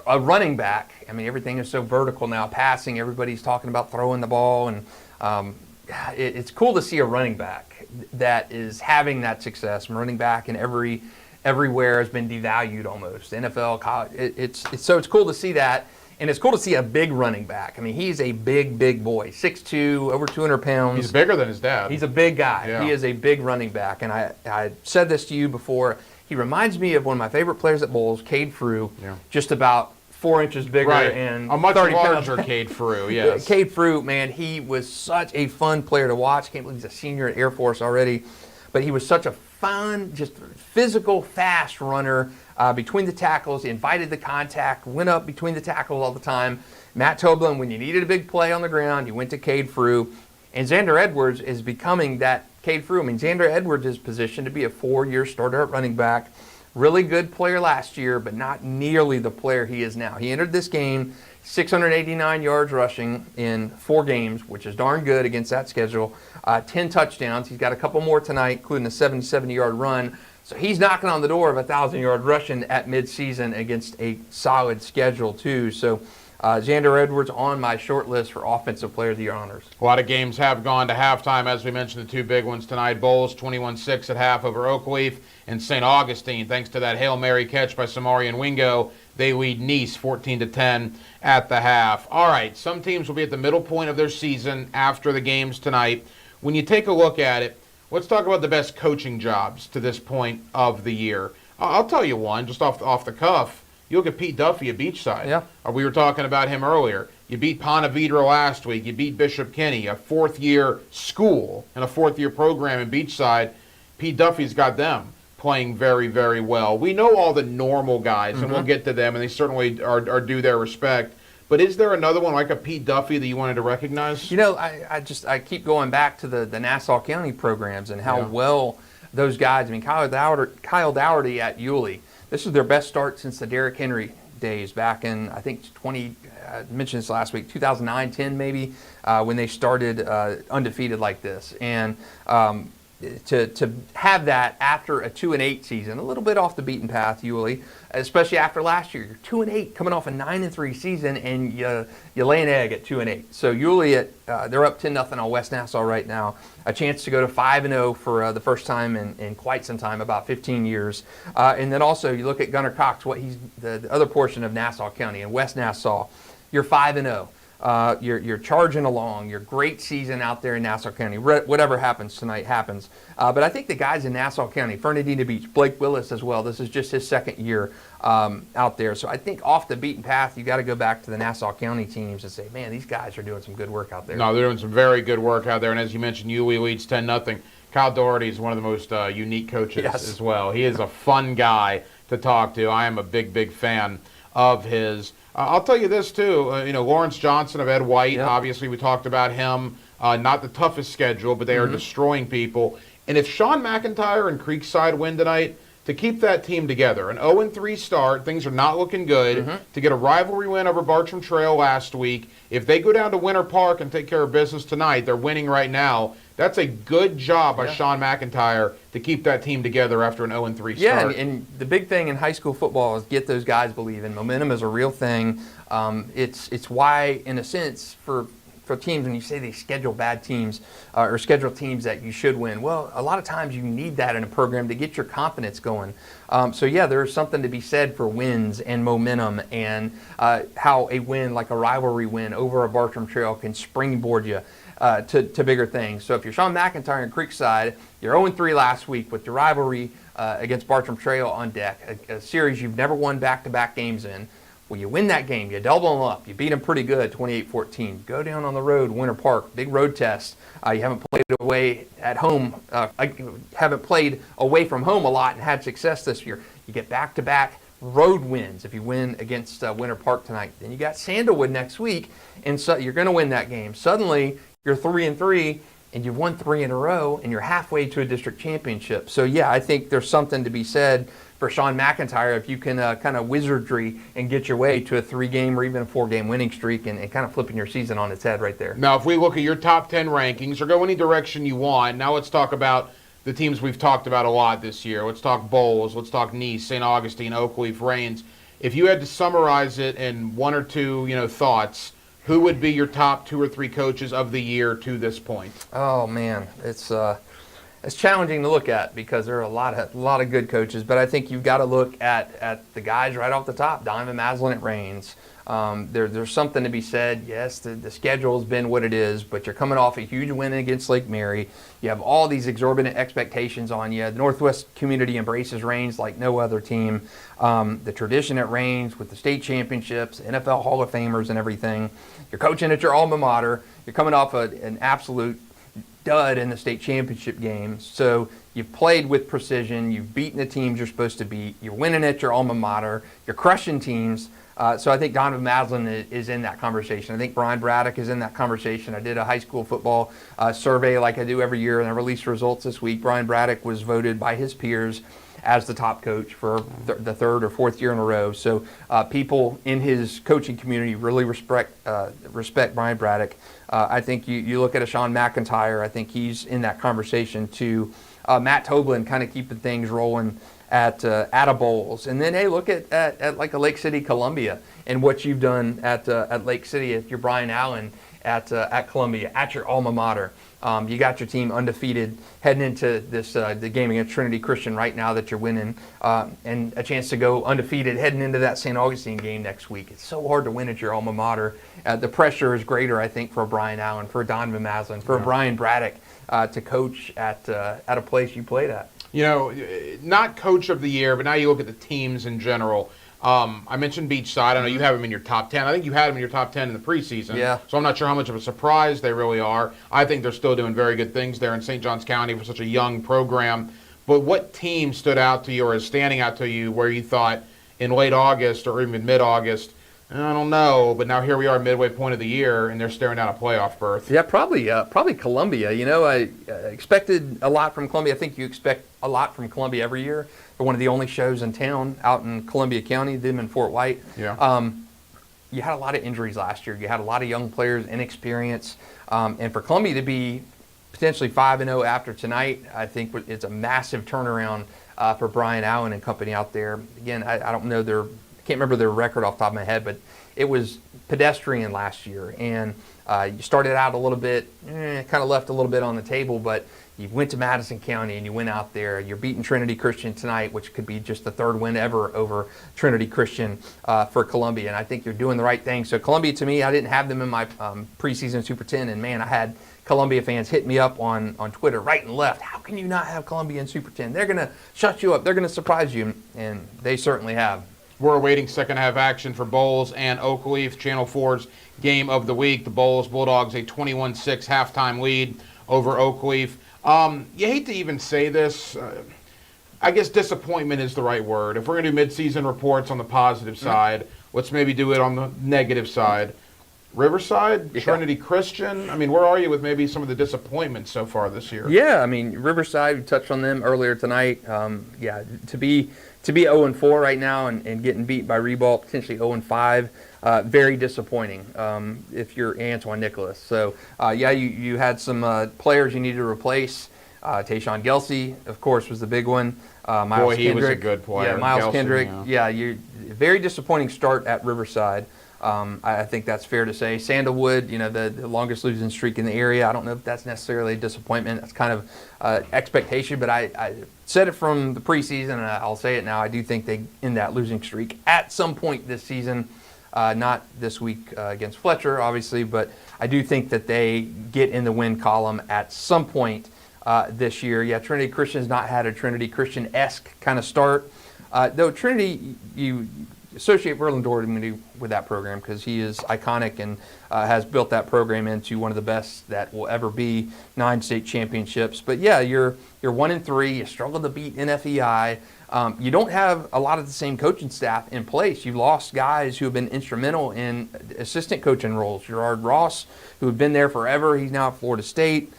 a running back, I mean, everything is so vertical now, passing, everybody's talking about throwing the ball, and it's cool to see a running back that is having that success. Running back in everywhere has been devalued almost. NFL, college, it's cool to see that, and it's cool to see a big running back. I mean, he's a big boy, 6'2", over 200 pounds. He's bigger than his dad. He's a big guy. Yeah. He is a big running back, and I said this to you before. He reminds me of one of my favorite players at Bolles, Cade Frew, just about 4 inches bigger and a much 30 larger pounds. Cade Frew, yes. Cade Frew, man, he was such a fun player to watch. Can't believe he's a senior at Air Force already, but he was such a fun, just physical, fast runner between the tackles. He invited the contact, went up between the tackles all the time. Matt Toblin, when you needed a big play on the ground, you went to Cade Frew. And Xander Edwards is becoming that Cade Frew. I mean, Xander Edwards is positioned to be a 4-year starter at running back. Really good player last year, but not nearly the player he is now. He entered this game 689 yards rushing in 4 games, which is darn good against that schedule. 10 touchdowns. He's got a couple more tonight, including a 70-yard run. So he's knocking on the door of 1,000-yard rushing at midseason against a solid schedule, too. So Xander Edwards on my short list for Offensive Player of the Year honors. A lot of games have gone to halftime. As we mentioned, the two big ones tonight. Bolles 21-6 at half over Oakleaf, and St. Augustine, thanks to that Hail Mary catch by Samori Wingo, they lead Nice 14-10 at the half. All right, some teams will be at the middle point of their season after the games tonight. When you take a look at it, let's talk about the best coaching jobs to this point of the year. I'll tell you one, just off the cuff. You look at Pete Duffy at Beachside. Yeah. We were talking about him earlier. You beat Ponte Vedra last week. You beat Bishop Kenny, a 4th-year school and a 4th-year program in Beachside. Pete Duffy's got them playing very, very well. We know all the normal guys, and we'll get to them, and they certainly are due their respect. But is there another one like a Pete Duffy that you wanted to recognize? You know, I keep going back to the Nassau County programs and how well those guys. I mean, Kyle Dougherty at Yulee. This is their best start since the Derrick Henry days back in, I think, I mentioned this last week, 2009, 10 maybe, when they started undefeated like this. And to have that after a 2-8 season, a little bit off the beaten path, Yulee, especially after last year. You're 2-8 coming off a 9-3 season, and you lay an egg at 2-8. So Yulee, they're up 10-0 on West Nassau right now. A chance to go to 5-0 for the first time in quite some time, about 15 years. And then also you look at Gunnar Cox, what he's the other portion of Nassau County in West Nassau. You're 5-0. You're charging along. You're great season out there in Nassau County. Whatever happens tonight happens. But I think the guys in Nassau County, Fernandina Beach, Blake Willis as well. This is just his 2nd year out there. So I think off the beaten path, you got to go back to the Nassau County teams and say, man, these guys are doing some good work out there. No, they're doing some very good work out there. And as you mentioned, Yulee leads 10-0. Kyle Dougherty is one of the most unique coaches as well. He is a fun guy to talk to. I am a big fan of his. I'll tell you this, too. Lawrence Johnson of Ed White, obviously we talked about him. Not the toughest schedule, but they are destroying people. And if Sean McIntyre and Creekside win tonight, to keep that team together, an 0-3 start, things are not looking good. To get a rivalry win over Bartram Trail last week, if they go down to Winter Park and take care of business tonight, they're winning right now. That's a good job by Sean McIntyre to keep that team together after an 0-3 start. Yeah, and the big thing in high school football is get those guys believing. Momentum is a real thing. It's why, in a sense, for teams, when you say they schedule bad teams or schedule teams that you should win, well, a lot of times you need that in a program to get your confidence going. There's something to be said for wins and momentum and how a win, like a rivalry win over a Bartram Trail, can springboard you to bigger things. So if you're Sean McIntyre in Creekside, you're 0-3 last week with your rivalry against Bartram Trail on deck, a series you've never won back-to-back games in. Well, you win that game, you double them up, you beat them pretty good, 28-14. Go down on the road, Winter Park, big road test. You haven't played away at home, haven't played away from home a lot and had success this year. You get back-to-back road wins if you win against Winter Park tonight. Then you got Sandalwood next week, and so you're going to win that game. Suddenly, you're 3-3, and you've won 3 in a row, and you're halfway to a district championship. So, yeah, I think there's something to be said for Sean McIntyre if you can kind of wizardry and get your way to a 3-game or even a 4-game winning streak and kind of flipping your season on its head right there. Now, if we look at your top 10 rankings, or go any direction you want, now let's talk about the teams we've talked about a lot this year. Let's talk Bolles, let's talk Nice, St. Augustine, Oakleaf, Rains. If you had to summarize it in one or two, thoughts, who would be your top 2 or 3 coaches of the year to this point? Oh man, it's challenging to look at because there are a lot of good coaches, but I think you've got to look at the guys right off the top. Donovan Maslin at Rains. There's something to be said. Yes, the schedule has been what it is, but you're coming off a huge win against Lake Mary. You have all these exorbitant expectations on you. The Northwest community embraces Rains like no other team. The tradition at Rains with the state championships, NFL Hall of Famers and everything. You're coaching at your alma mater. You're coming off an absolute dud in the state championship game. So you've played with precision. You've beaten the teams you're supposed to beat. You're winning at your alma mater. You're crushing teams. So I think Donovan Maslin is in that conversation. I think Brian Braddock is in that conversation. I did a high school football survey like I do every year, and I released results this week. Brian Braddock was voted by his peers as the top coach for the 3rd or 4th year in a row. So people in his coaching community really respect Brian Braddock. I think you look at a Sean McIntyre, I think he's in that conversation too. Matt Toblin kind of keeping things rolling at a Bolles. And then, hey, look at like a Lake City, Columbia, and what you've done at Lake City if you're Brian Allen at Columbia, at your alma mater. You got your team undefeated heading into this the game against Trinity Christian right now that you're winning, and a chance to go undefeated heading into that St. Augustine game next week. It's so hard to win at your alma mater. The pressure is greater, I think, for a Brian Allen, for a Donovan Maslin, for a Brian Braddock to coach at a place you played at. Not coach of the year, but now you look at the teams in general. I mentioned Beachside. I know you have them in your top 10. I think you had them in your top 10 in the preseason. Yeah. So I'm not sure how much of a surprise they really are. I think they're still doing very good things there in St. Johns County for such a young program. But what team stood out to you or is standing out to you where you thought in late August or even mid-August, I don't know, but now here we are midway point of the year, and they're staring out a playoff berth? Yeah, probably Columbia. I expected a lot from Columbia. I think you expect a lot from Columbia every year. They're one of the only shows in town out in Columbia County, them in Fort White. Yeah. You had a lot of injuries last year. You had a lot of young players, inexperience. And for Columbia to be potentially 5-0 after tonight, I think it's a massive turnaround for Brian Allen and company out there. Again, I don't know can't remember their record off the top of my head, but it was pedestrian last year. And you started out a little bit, kind of left a little bit on the table, but you went to Madison County and you went out there. You're beating Trinity Christian tonight, which could be just the 3rd win ever over Trinity Christian for Columbia. And I think you're doing the right thing. So Columbia, to me, I didn't have them in my preseason Super 10. And, man, I had Columbia fans hit me up on Twitter right and left. How can you not have Columbia in Super 10? They're going to shut you up. They're going to surprise you. And they certainly have. We're awaiting second half action for Bolles and Oakleaf, Channel 4's game of the week. The Bolles Bulldogs a 21-6 halftime lead over Oakleaf. You hate to even say this. I guess disappointment is the right word. If we're going to do midseason reports on the positive side, let's maybe do it on the negative side. Riverside, Trinity Christian. I mean, where are you with maybe some of the disappointments so far this year? Yeah, I mean, Riverside, we touched on them earlier tonight. To be 0-4 right now and getting beat by Ribault, potentially 0-5. very disappointing if you're Antoine Nicholas. So, you had some players you needed to replace. Tayshawn Gelsey, of course, was the big one. Miles Boy, he Kendrick, was a good player. Yeah, Miles Gelsey, Kendrick. yeah. Very disappointing start at Riverside. I think that's fair to say. Sandalwood, the longest losing streak in the area. I don't know if that's necessarily a disappointment. That's kind of expectation, but I said it from the preseason, and I'll say it now. I do think they end that losing streak at some point this season. Not this week against Fletcher, obviously, but I do think that they get in the win column at some point this year. Yeah, Trinity Christian's not had a Trinity Christian-esque kind of start. Though Trinity, you associate Verlin Doherty with that program because he is iconic and has built that program into one of the best that will ever be. 9 state championships. But yeah, you're 1-3. You struggle to beat NFEI. You don't have a lot of the same coaching staff in place. You lost guys who have been instrumental in assistant coaching roles. Gerard Ross, who had been there forever, he's now at Florida State.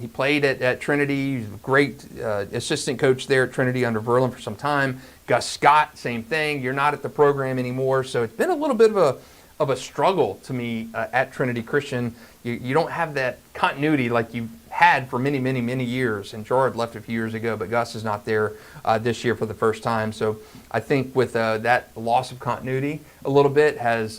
He played at Trinity. He's a great assistant coach there at Trinity under Verlin for some time. Gus Scott, same thing. You're not at the program anymore. So it's been a little bit of a struggle to me at Trinity Christian. You don't have that continuity like you had for many, many, many years. And Gerard left a few years ago, but Gus is not there this year for the first time. So I think with that loss of continuity a little bit has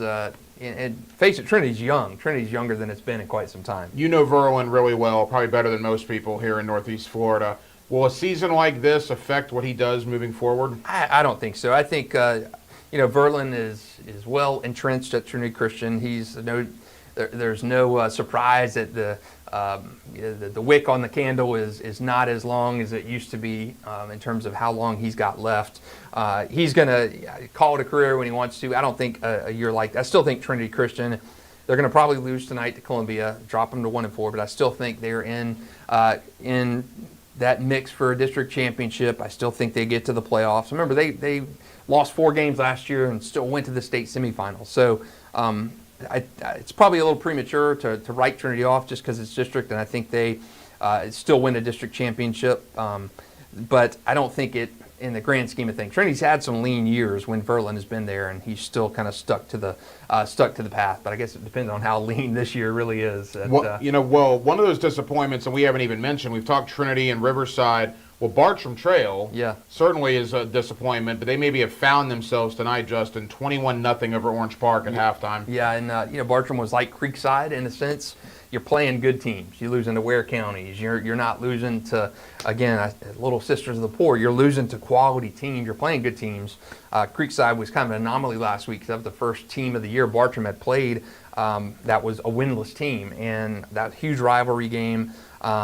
and face it, Trinity's young. Trinity's younger than it's been in quite some time. You know Verlin really well, probably better than most people here in Northeast Florida. Will a season like this affect what he does moving forward? I don't think so. I think Verlin is well entrenched at Trinity Christian. There's no surprise that the wick on the candle is not as long as it used to be in terms of how long he's got left. He's going to call it a career when he wants to. I don't think a year like that. I still think Trinity Christian, they're going to probably lose tonight to Columbia, drop them to 1-4, but I still think they're in that mix for a district championship. I still think they get to the playoffs. Remember, they lost 4 games last year and still went to the state semifinals. So it's probably a little premature to write Trinity off just because it's district, and I think they still win a district championship. But I don't think it, in the grand scheme of things, Trinity's had some lean years when Verlin has been there, and he's still kind of stuck to the path. But I guess it depends on how lean this year really is. And, one of those disappointments, and we haven't even mentioned, we've talked Trinity and Riverside. Well, Bartram Trail certainly is a disappointment, but they maybe have found themselves tonight, Justin, 21-0 over Orange Park at halftime. Yeah, and Bartram was like Creekside in a sense. You're playing good teams. You're losing to Ware counties. You're not losing to, again, Little Sisters of the Poor. You're losing to quality teams. You're playing good teams. Creekside was kind of an anomaly last week because that was the first team of the year Bartram had played that was a winless team, and that huge rivalry game.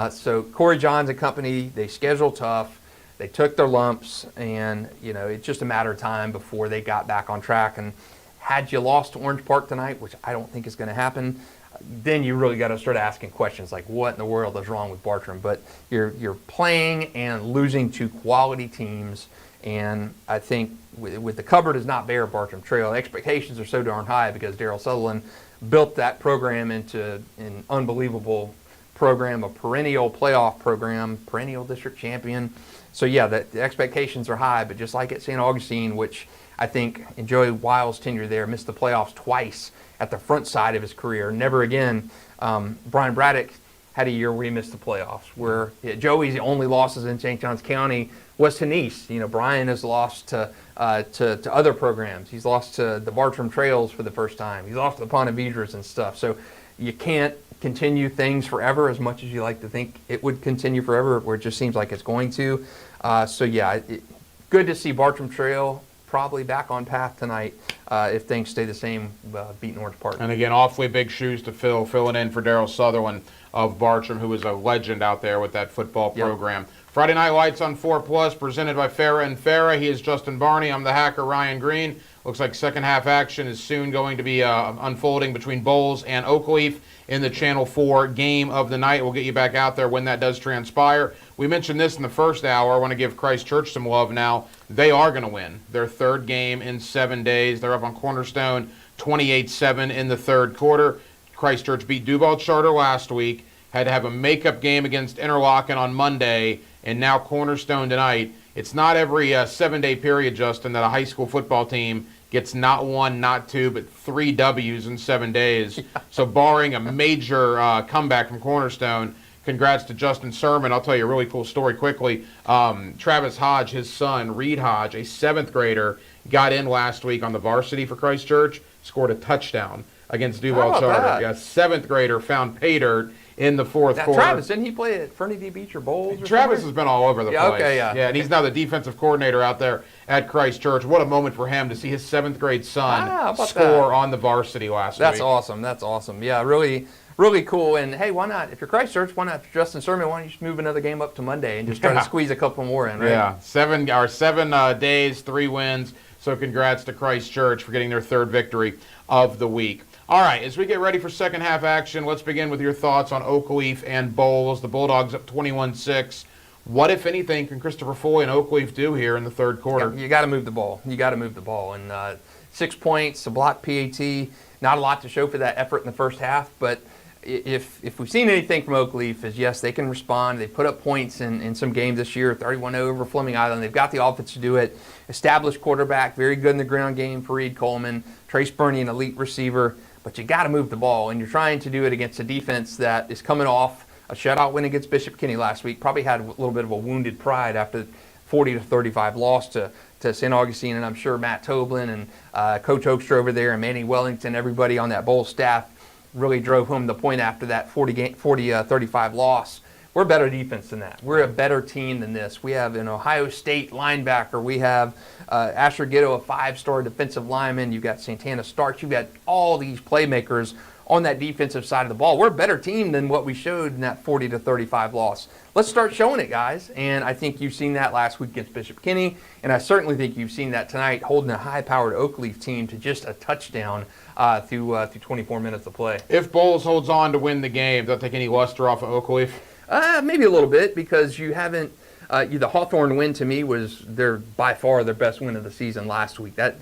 So Corey Johns and company, they scheduled tough. They took their lumps, and it's just a matter of time before they got back on track. And had you lost to Orange Park tonight, which I don't think is going to happen, then you really got to start asking questions like, what in the world is wrong with Bartram? But you're playing and losing to quality teams, and I think with the cupboard is not bare at Bartram Trail, expectations are so darn high because Daryl Sutherland built that program into an unbelievable program, a perennial playoff program, perennial district champion. So yeah, the expectations are high, but just like at St. Augustine, which I think in Joey Wiles' tenure there, missed the playoffs twice at the front side of his career. Never again. Brian Braddock had a year where he missed the playoffs, where Joey's only losses in St. Johns County was to Nice. Brian has lost to other programs. He's lost to the Bartram Trails for the first time. He's lost to the Pontevedras and stuff. So you can't continue things forever as much as you like to think it would continue forever, where it just seems like it's going to. So yeah, good to see Bartram Trail probably back on path tonight if things stay the same, beating Orange Park. And again, awfully big shoes to fill, filling in for Daryl Sutherland of Bartram, who is a legend out there with that football program. Friday Night Lights on 4+, presented by Farrah and Farrah. He is Justin Barney. I'm the hacker, Ryan Green. Looks like second half action is soon going to be unfolding between Bolles and Oakleaf in the Channel 4 game of the night. We'll get you back out there when that does transpire. We mentioned this in the first hour. I want to give Christ Church some love now. They are going to win their third game in 7 days. They're up on Cornerstone 28-7 in the third quarter. Christ Church beat Duval Charter last week, had to have a makeup game against Interlochen on Monday, and now Cornerstone tonight. It's not every 7-day period, Justin, that a high school football team gets not 1, not 2, but 3 W's in 7 days. So barring a major comeback from Cornerstone, congrats to Justin Sermon. I'll tell you a really cool story quickly. Travis Hodge, his son, Reed Hodge, a 7th grader, got in last week on the varsity for Christ Church, scored a touchdown against Duval Charter. Yeah, 7th grader found pay dirt in the fourth quarter. Travis, didn't he play at Fernity Beach or Bolles? Travis has been all over the place. Okay, yeah. Yeah, and he's now the defensive coordinator out there at Christ Church. What a moment for him to see his 7th grade son score on the varsity last week. That's awesome. That's awesome. Yeah, really, really cool. And hey, why not? If you're Christ Church, why not? If you're Justin Sermon, why don't you just move another game up to Monday and just try to squeeze a couple more in, right? Yeah, 7 days, 3 wins. So congrats to Christ Church for getting their 3rd victory of the week. All right, as we get ready for second half action, let's begin with your thoughts on Oakleaf and Bolles. The Bulldogs up 21-6. What, if anything, can Christopher Foy and Oakleaf do here in the 3rd quarter? You got to move the ball. You got to move the ball. And 6 points, a block PAT, not a lot to show for that effort in the first half. But if we've seen anything from Oakleaf is, yes, they can respond. They put up points in some games this year, 31-0 over Fleming Island. They've got the offense to do it. Established quarterback, very good in the ground game for Reed Coleman. Trace Barney, an elite receiver. But you got to move the ball, and you're trying to do it against a defense that is coming off a shutout win against Bishop Kenny last week. Probably had a little bit of a wounded pride after 40-35 loss to St. Augustine, and I'm sure Matt Toblin and Coach Oakstra over there and Manny Wellington, everybody on that Bolles staff really drove home the point after that 40-35 loss. We're a better defense than that. We're a better team than this. We have an Ohio State linebacker. We have Asher Gitto, a 5-star defensive lineman. You've got Santana Starks. You've got all these playmakers on that defensive side of the ball. We're a better team than what we showed in that 40-35 loss. Let's start showing it, guys. And I think you've seen that last week against Bishop Kenny, and I certainly think you've seen that tonight, holding a high-powered Oakleaf team to just a touchdown through 24 minutes of play. If Bolles holds on to win the game, don't take any luster off of Oakleaf? Maybe a little bit, because you haven't. The Hawthorne win to me was by far their best win of the season last week. That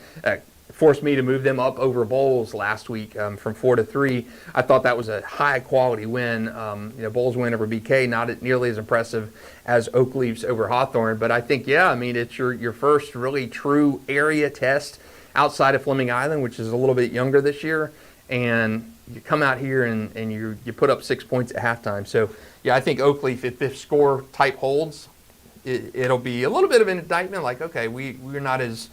forced me to move them up over Bolles last week from 4-3. I thought that was a high quality win. Bolles win over BK, not nearly as impressive as Oakleaf's over Hawthorne, but I think it's your first really true area test outside of Fleming Island, which is a little bit younger this year, and you come out here and you put up 6 points at halftime. So yeah, I think Oakleaf, if this score type holds, it'll be a little bit of an indictment. Like, okay, we're not as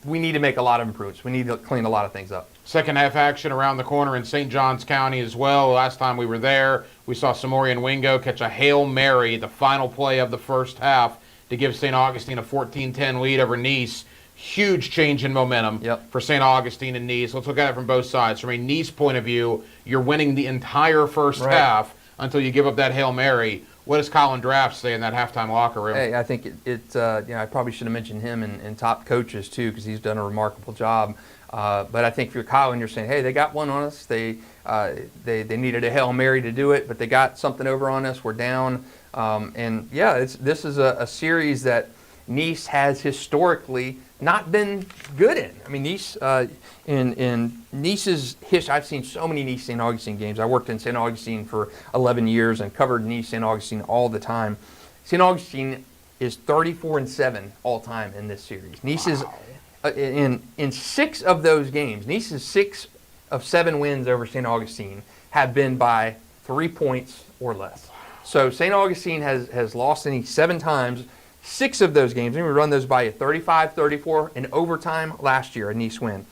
we need to make a lot of improvements. We need to clean a lot of things up. Second half action around the corner in St. Johns County as well. Last time we were there, we saw Samorian Wingo catch a Hail Mary, the final play of the first half, to give St. Augustine a 14-10 lead over Nice. Huge change in momentum for St. Augustine and Nice. Let's look at it from both sides. From a Nice point of view, you're winning the entire first half until you give up that Hail Mary. What does Colin Draft say in that halftime locker room? Hey, I think I probably should have mentioned him and top coaches too, because he's done a remarkable job. But I think if you're Colin, you're saying, hey, they got one on us. They needed a Hail Mary to do it, but they got something over on us. We're down. This is a series that Nice has historically not been good in. I mean, Nice, in Nice's history, I've seen so many Nice St. Augustine games. I worked in St. Augustine for 11 years and covered Nice St. Augustine all the time. St. Augustine is 34-7 all time in this series. Nice is in 6 of those games. Nice's 6 of 7 wins over St. Augustine have been by 3 points or less. So St. Augustine has lost to Nice 7 times. 6 of those games, let me run those by you, 35-34 in overtime last year, a Nice win.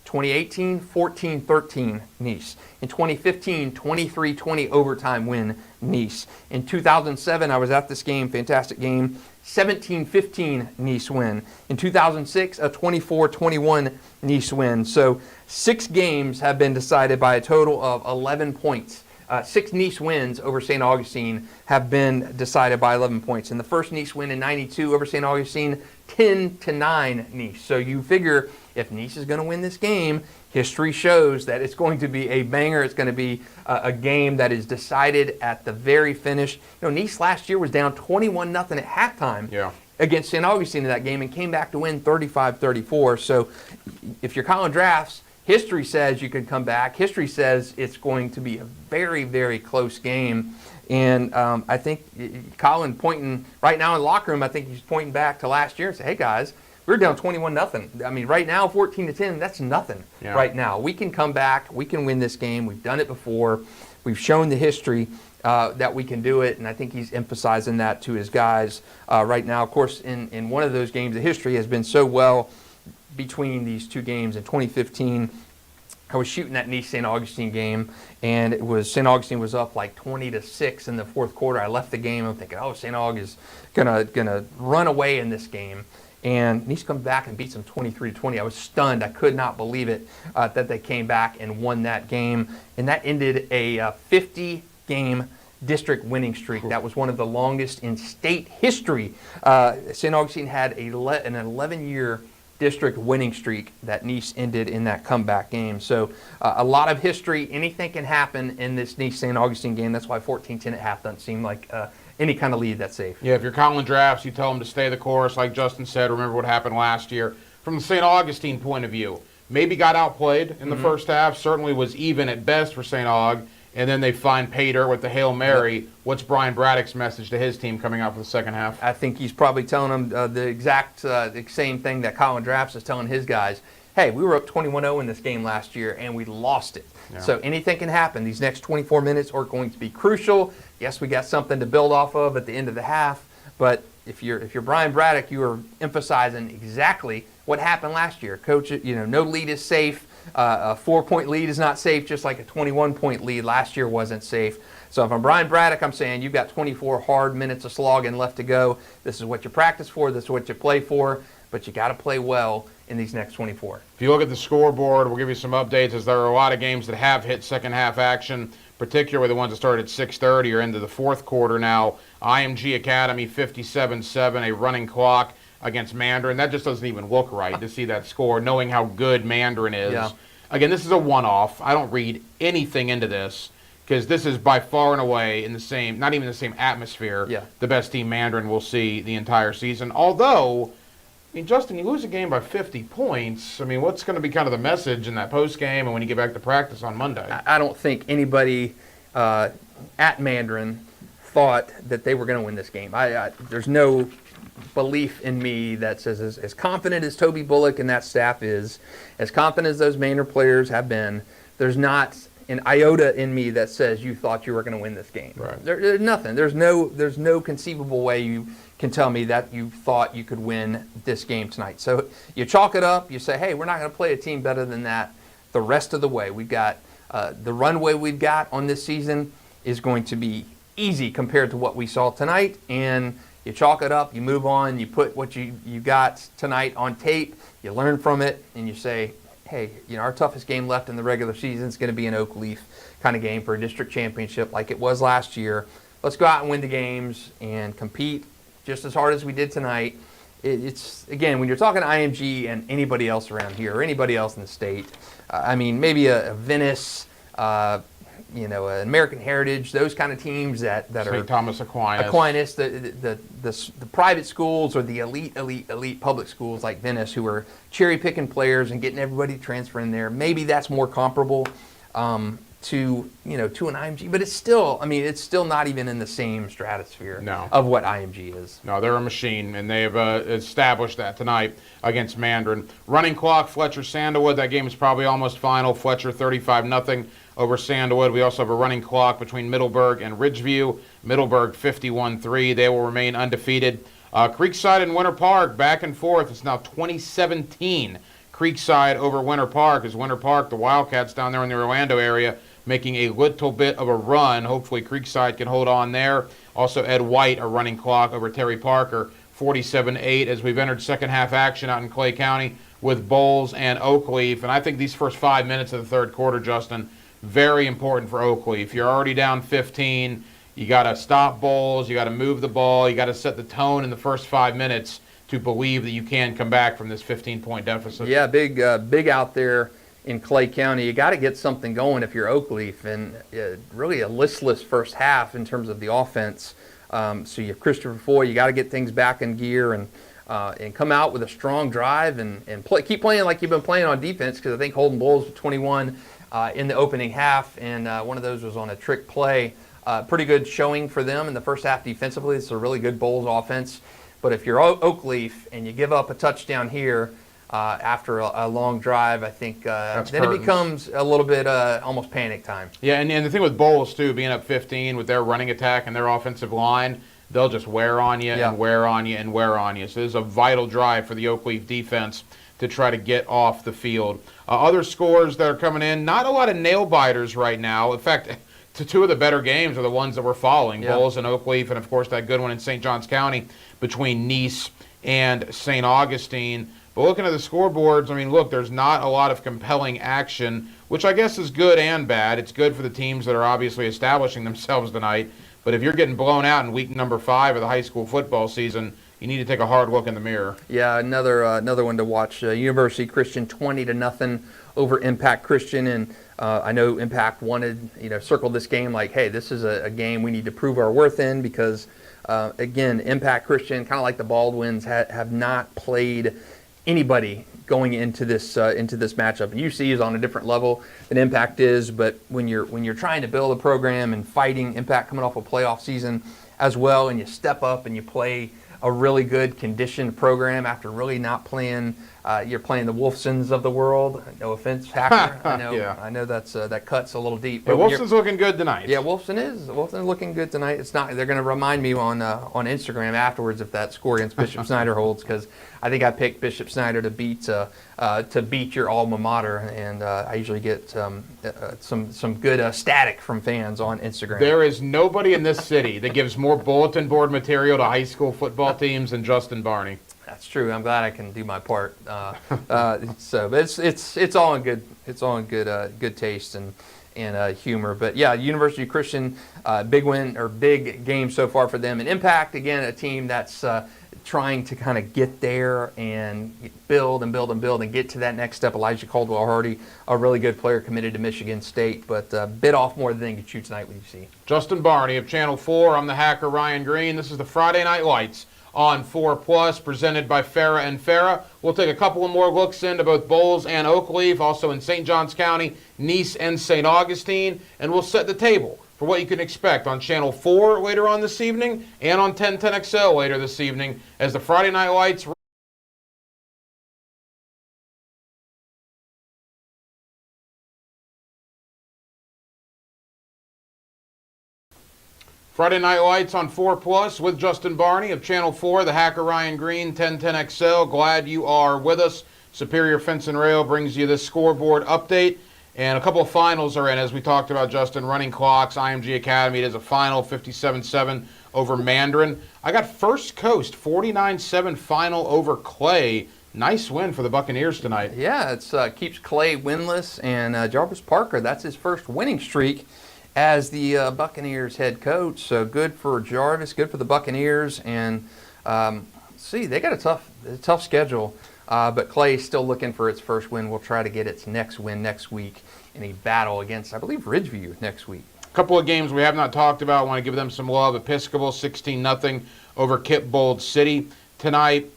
2018, 14-13, Nice. In 2015, 23-20 overtime win, Nice. In 2007, I was at this game, fantastic game, 17-15 Nice win. In 2006, a 24-21 Nice win. So 6 games have been decided by a total of 11 points. 6 Nice wins over St. Augustine have been decided by 11 points. And the first Nice win in '92 over St. Augustine, 10-9 Nice. So you figure if Nice is going to win this game, history shows that it's going to be a banger. It's going to be a game that is decided at the very finish. Nice last year was down 21-0 at halftime against St. Augustine in that game and came back to win 35-34. So if you're Colin Drafts, history says you could come back. History says it's going to be a very, very close game. And I think Colin pointing right now in the locker room, I think he's pointing back to last year and say, hey, guys, we were down 21-0. I mean, right now, 14-10, that's nothing right now. We can come back. We can win this game. We've done it before. We've shown the history that we can do it, and I think he's emphasizing that to his guys right now. Of course, in one of those games, the history has been so well between these two games. In 2015, I was shooting that Nice St. Augustine game, and it was St. Augustine was up like 20-6 in the fourth quarter. I left the game. I'm thinking, oh, St. Aug is gonna run away in this game. And Nice comes back and beats them 23-20. I was stunned. I could not believe it that they came back and won that game. And that ended a 50-game district winning streak. That was one of the longest in state history. St. Augustine had an 11-year district winning streak that Nice ended in that comeback game. So a lot of history. Anything can happen in this Nice St. Augustine game. That's why 14-10 at half doesn't seem like any kind of lead that's safe. Yeah, if you're calling drafts, you tell them to stay the course. Like Justin said, remember what happened last year. From the St. Augustine point of view, maybe got outplayed in the first half, certainly was even at best for St. Aug, and then they find pay dirt with the Hail Mary. Yep. What's Brian Braddock's message to his team coming out for the second half? I think he's probably telling them the exact same thing that Colin Drafts is telling his guys. Hey, we were up 21-0 in this game last year, and we lost it. Yeah. So anything can happen. These next 24 minutes are going to be crucial. Yes, we got something to build off of at the end of the half, but if you're Brian Braddock, you are emphasizing exactly what happened last year. Coach, no lead is safe. A 4-point lead is not safe, just like a 21-point lead last year wasn't safe. So if I'm Brian Braddock, I'm saying you've got 24 hard minutes of slogging left to go. This is what you practice for. This is what you play for. But you got to play well in these next 24. If you look at the scoreboard, we'll give you some updates as there are a lot of games that have hit second half action, particularly the ones that started at 6:30 or into the fourth quarter now. IMG Academy 57-7, a running clock against Mandarin. That just doesn't even look right to see that score, knowing how good Mandarin is. Yeah. Again, this is a one-off. I don't read anything into this because this is by far and away in the same, not even the same atmosphere, the best team Mandarin will see the entire season. Although, I mean, Justin, you lose a game by 50 points. I mean, what's going to be kind of the message in that post game and when you get back to practice on Monday? I don't think anybody at Mandarin thought that they were going to win this game. There's no belief in me that says as confident as Toby Bullock and that staff is, as confident as those Mandarin players have been, there's not an iota in me that says you thought you were going to win this game. Right. There's nothing. There's no conceivable way you can tell me that you thought you could win this game tonight. So you chalk it up. You say, hey, we're not going to play a team better than that the rest of the way. We've got the runway we've got on this season is going to be easy compared to what we saw tonight. And you chalk it up. You move on. You put what you got tonight on tape. You learn from it, and you say, hey, our toughest game left in the regular season is going to be an Oakleaf kind of game for a district championship like it was last year. Let's go out and win the games and compete just as hard as we did tonight. It's again, when you're talking IMG and anybody else around here or anybody else in the state, I mean, maybe a Venice, an American Heritage, those kind of teams that are St. Thomas Aquinas, the private schools or the elite public schools like Venice who are cherry picking players and getting everybody to transfer in there. Maybe that's more comparable to an IMG, but it's still not even in the same stratosphere of what IMG is. No, they're a machine, and they've established that tonight against Mandarin. Running clock, Fletcher Sandalwood. That game is probably almost final. Fletcher 35-0 over Sandalwood. We also have a running clock between Middleburg and Ridgeview. Middleburg 51-3. They will remain undefeated. Creekside and Winter Park back and forth. It's now 2017. Creekside over Winter Park as Winter Park, the Wildcats down there in the Orlando area, making a little bit of a run. Hopefully Creekside can hold on there. Also Ed White, a running clock over Terry Parker, 47-8 as we've entered second half action out in Clay County with Bolles and Oakleaf. And I think these first 5 minutes of the third quarter, Justin, very important for Oakleaf. You're already down 15. You got to stop Bolles. You got to move the ball. You got to set the tone in the first 5 minutes to believe that you can come back from this 15-point deficit. Yeah, big out there in Clay County. You got to get something going if you're Oakleaf, and really a listless first half in terms of the offense. So you have Christopher Foy. You got to get things back in gear and come out with a strong drive and keep playing like you've been playing on defense, because I think Holden Bolles with 21 in the opening half, and one of those was on a trick play. Pretty good showing for them in the first half defensively. It's a really good Bolles offense. But if you're Oakleaf and you give up a touchdown here after a long drive, I think then curtains. it becomes a little bit almost panic time. Yeah, and the thing with Bolles, too, being up 15 with their running attack and their offensive line, they'll just wear on you and wear on you and wear on you. So this is a vital drive for the Oakleaf defense to try to get off the field. Other scores that are coming in, not a lot of nail-biters right now. In fact, two of the better games are the ones that we're following, Bolles and Oakleaf, and, of course, that good one in St. Johns County between Nice and St. Augustine. But looking at the scoreboards, I mean, look, there's not a lot of compelling action, which I guess is good and bad. It's good for the teams that are obviously establishing themselves tonight. But if you're getting blown out in week number 5 of the high school football season, you need to take a hard look in the mirror. Yeah, another one to watch. University Christian 20-0 over Impact Christian, and I know Impact wanted, circled this game like, hey, this is a game we need to prove our worth in because, again, Impact Christian, kind of like the Baldwins, have not played anybody going into this matchup. And UC is on a different level than Impact is, but when you're trying to build a program and fighting Impact coming off a playoff season as well, and you step up and you play a really good conditioned program after really not playing. You're playing the Wolfsons of the world. No offense, Hacker. I know. I know that cuts a little deep. But Wolfson's looking good tonight. Yeah, Wolfson's looking good tonight. It's not. They're going to remind me on Instagram afterwards if that score against Bishop Snyder holds, because I think I picked Bishop Snyder to beat your alma mater, and I usually get some good static from fans on Instagram. There is nobody in this city that gives more bulletin board material to high school football teams than Justin Barney. That's true. I'm glad I can do my part. But it's all in good taste and humor. But yeah, University Christian, big win or big game so far for them. And Impact, again, a team that's trying to kind of get there and build and get to that next step. Elijah Caldwell-Hardy, a really good player, committed to Michigan State, but bit off more than they could shoot tonight with UC. Justin Barney of Channel 4. I'm the hacker Ryan Green. This is the Friday Night Lights on 4+, presented by Farrah and Farrah. We'll take a couple of more looks into both Bolles and Oakleaf, also in St. Johns County, Nice, and St. Augustine, and we'll set the table for what you can expect on Channel 4 later on this evening and on 1010XL later this evening as the Friday Night Lights. Friday Night Lights on 4+, with Justin Barney of Channel 4, the hacker Ryan Green, 1010XL. Glad you are with us. Superior Fence and Rail brings you this scoreboard update. And a couple of finals are in, as we talked about, Justin. Running clocks, IMG Academy, it is a final, 57-7 over Mandarin. I got First Coast, 49-7 final over Clay. Nice win for the Buccaneers tonight. Yeah, it keeps Clay winless, and Jarvis Parker, that's his first winning streak as the Buccaneers head coach. So good for Jarvis, good for the Buccaneers. And they got a tough schedule. But Clay's still looking for its first win. We'll try to get its next win next week in a battle against, I believe, Ridgeview next week. A couple of games we have not talked about. I want to give them some love. Episcopal 16-0 over Kipbold City tonight.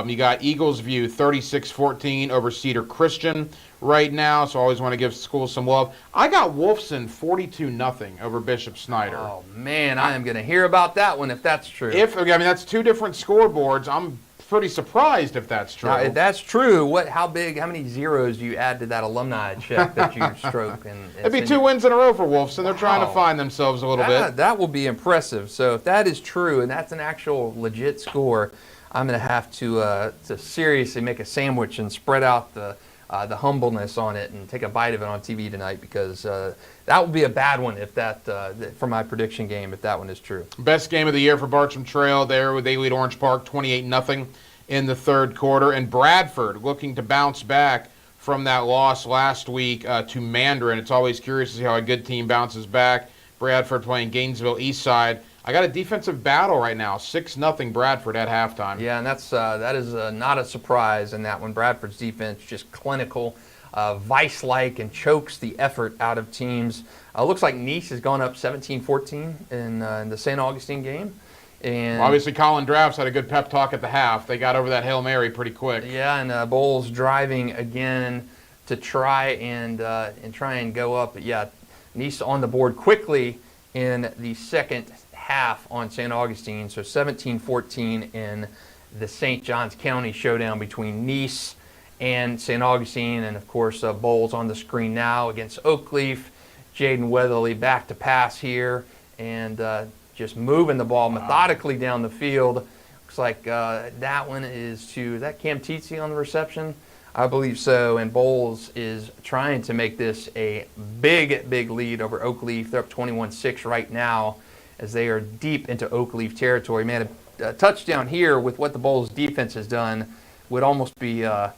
You got Eagles View 36-14 over Cedar Christian right now, so I always want to give schools some love. I got Wolfson 42-0 over Bishop Snyder. Oh, man, I am going to hear about that one if that's true. That's two different scoreboards. I'm pretty surprised if that's true. Now, if that's true, how many zeros do you add to that alumni check that you stroke? It'd be 2 wins in a row for Wolfson. They're trying to find themselves a little bit. That will be impressive. So if that is true and that's an actual legit score, I'm going to have to seriously make a sandwich and spread out the humbleness on it and take a bite of it on TV tonight, because that would be a bad one if for my prediction game, if that one is true. Best game of the year for Bartram Trail there. They lead Orange Park 28-0 in the third quarter. And Bradford looking to bounce back from that loss last week to Mandarin. It's always curious to see how a good team bounces back. Bradford playing Gainesville Eastside. I got a defensive battle right now, 6-0 Bradford at halftime. Yeah, and that is not a surprise in that one. Bradford's defense just clinical, vice-like, and chokes the effort out of teams. Looks like Nice has gone up 17-14 in the St. Augustine game. And obviously, Colin Drafts had a good pep talk at the half. They got over that Hail Mary pretty quick. Yeah, and Bolles driving again to try and go up. But yeah, Nice on the board quickly in the second half on St. Augustine. So 17-14 in the St. Johns County showdown between Nice and St. Augustine, and of course Bolles on the screen now against Oakleaf. Jaden Weatherly back to pass here, and just moving the ball methodically down the field. Looks like that one is that Cam Teetsy on the reception? I believe so, and Bolles is trying to make this a big lead over Oakleaf. They're up 21-6 right now as they are deep into Oakleaf territory. Man, a touchdown here with what the Bolles defense has done would almost be, I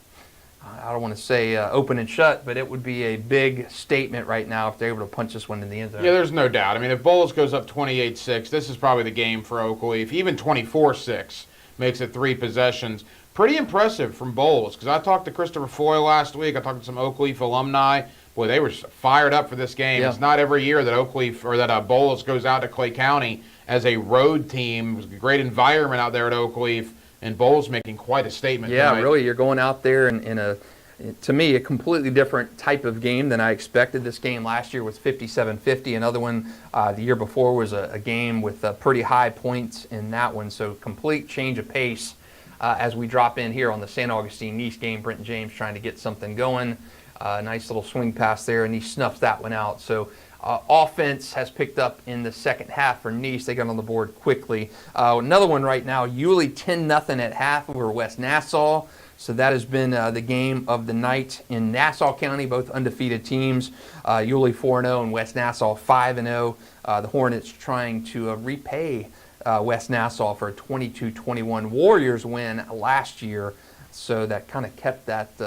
don't want to say open and shut, but it would be a big statement right now if they're able to punch this one in the end zone. Yeah, there's no doubt. I mean, if Bolles goes up 28-6, this is probably the game for Oakleaf. Even 24-6 makes it 3 possessions. Pretty impressive from Bolles, because I talked to Christopher Foy last week. I talked to some Oakleaf alumni. Boy, they were fired up for this game. Yeah. It's not every year that Oakleaf or that Bolles goes out to Clay County as a road team. It was a great environment out there at Oakleaf, and Bolles making quite a statement Yeah, tonight. Really, you're going out there in a, to me, a completely different type of game than I expected. This game last year was 57-50. Another one the year before was a game with pretty high points in that one. So complete change of pace as we drop in here on the St. Augustine-Nice game. Brenton James trying to get something going. Nice little swing pass there, and he snuffs that one out. So offense has picked up in the second half for Nice. They got on the board quickly. Another one right now, Yulee 10-0 at half over West Nassau. So that has been the game of the night in Nassau County, both undefeated teams. Yulee 4-0 and West Nassau 5-0. The Hornets trying to repay West Nassau for a 22-21 Warriors win last year. So that kind of kept that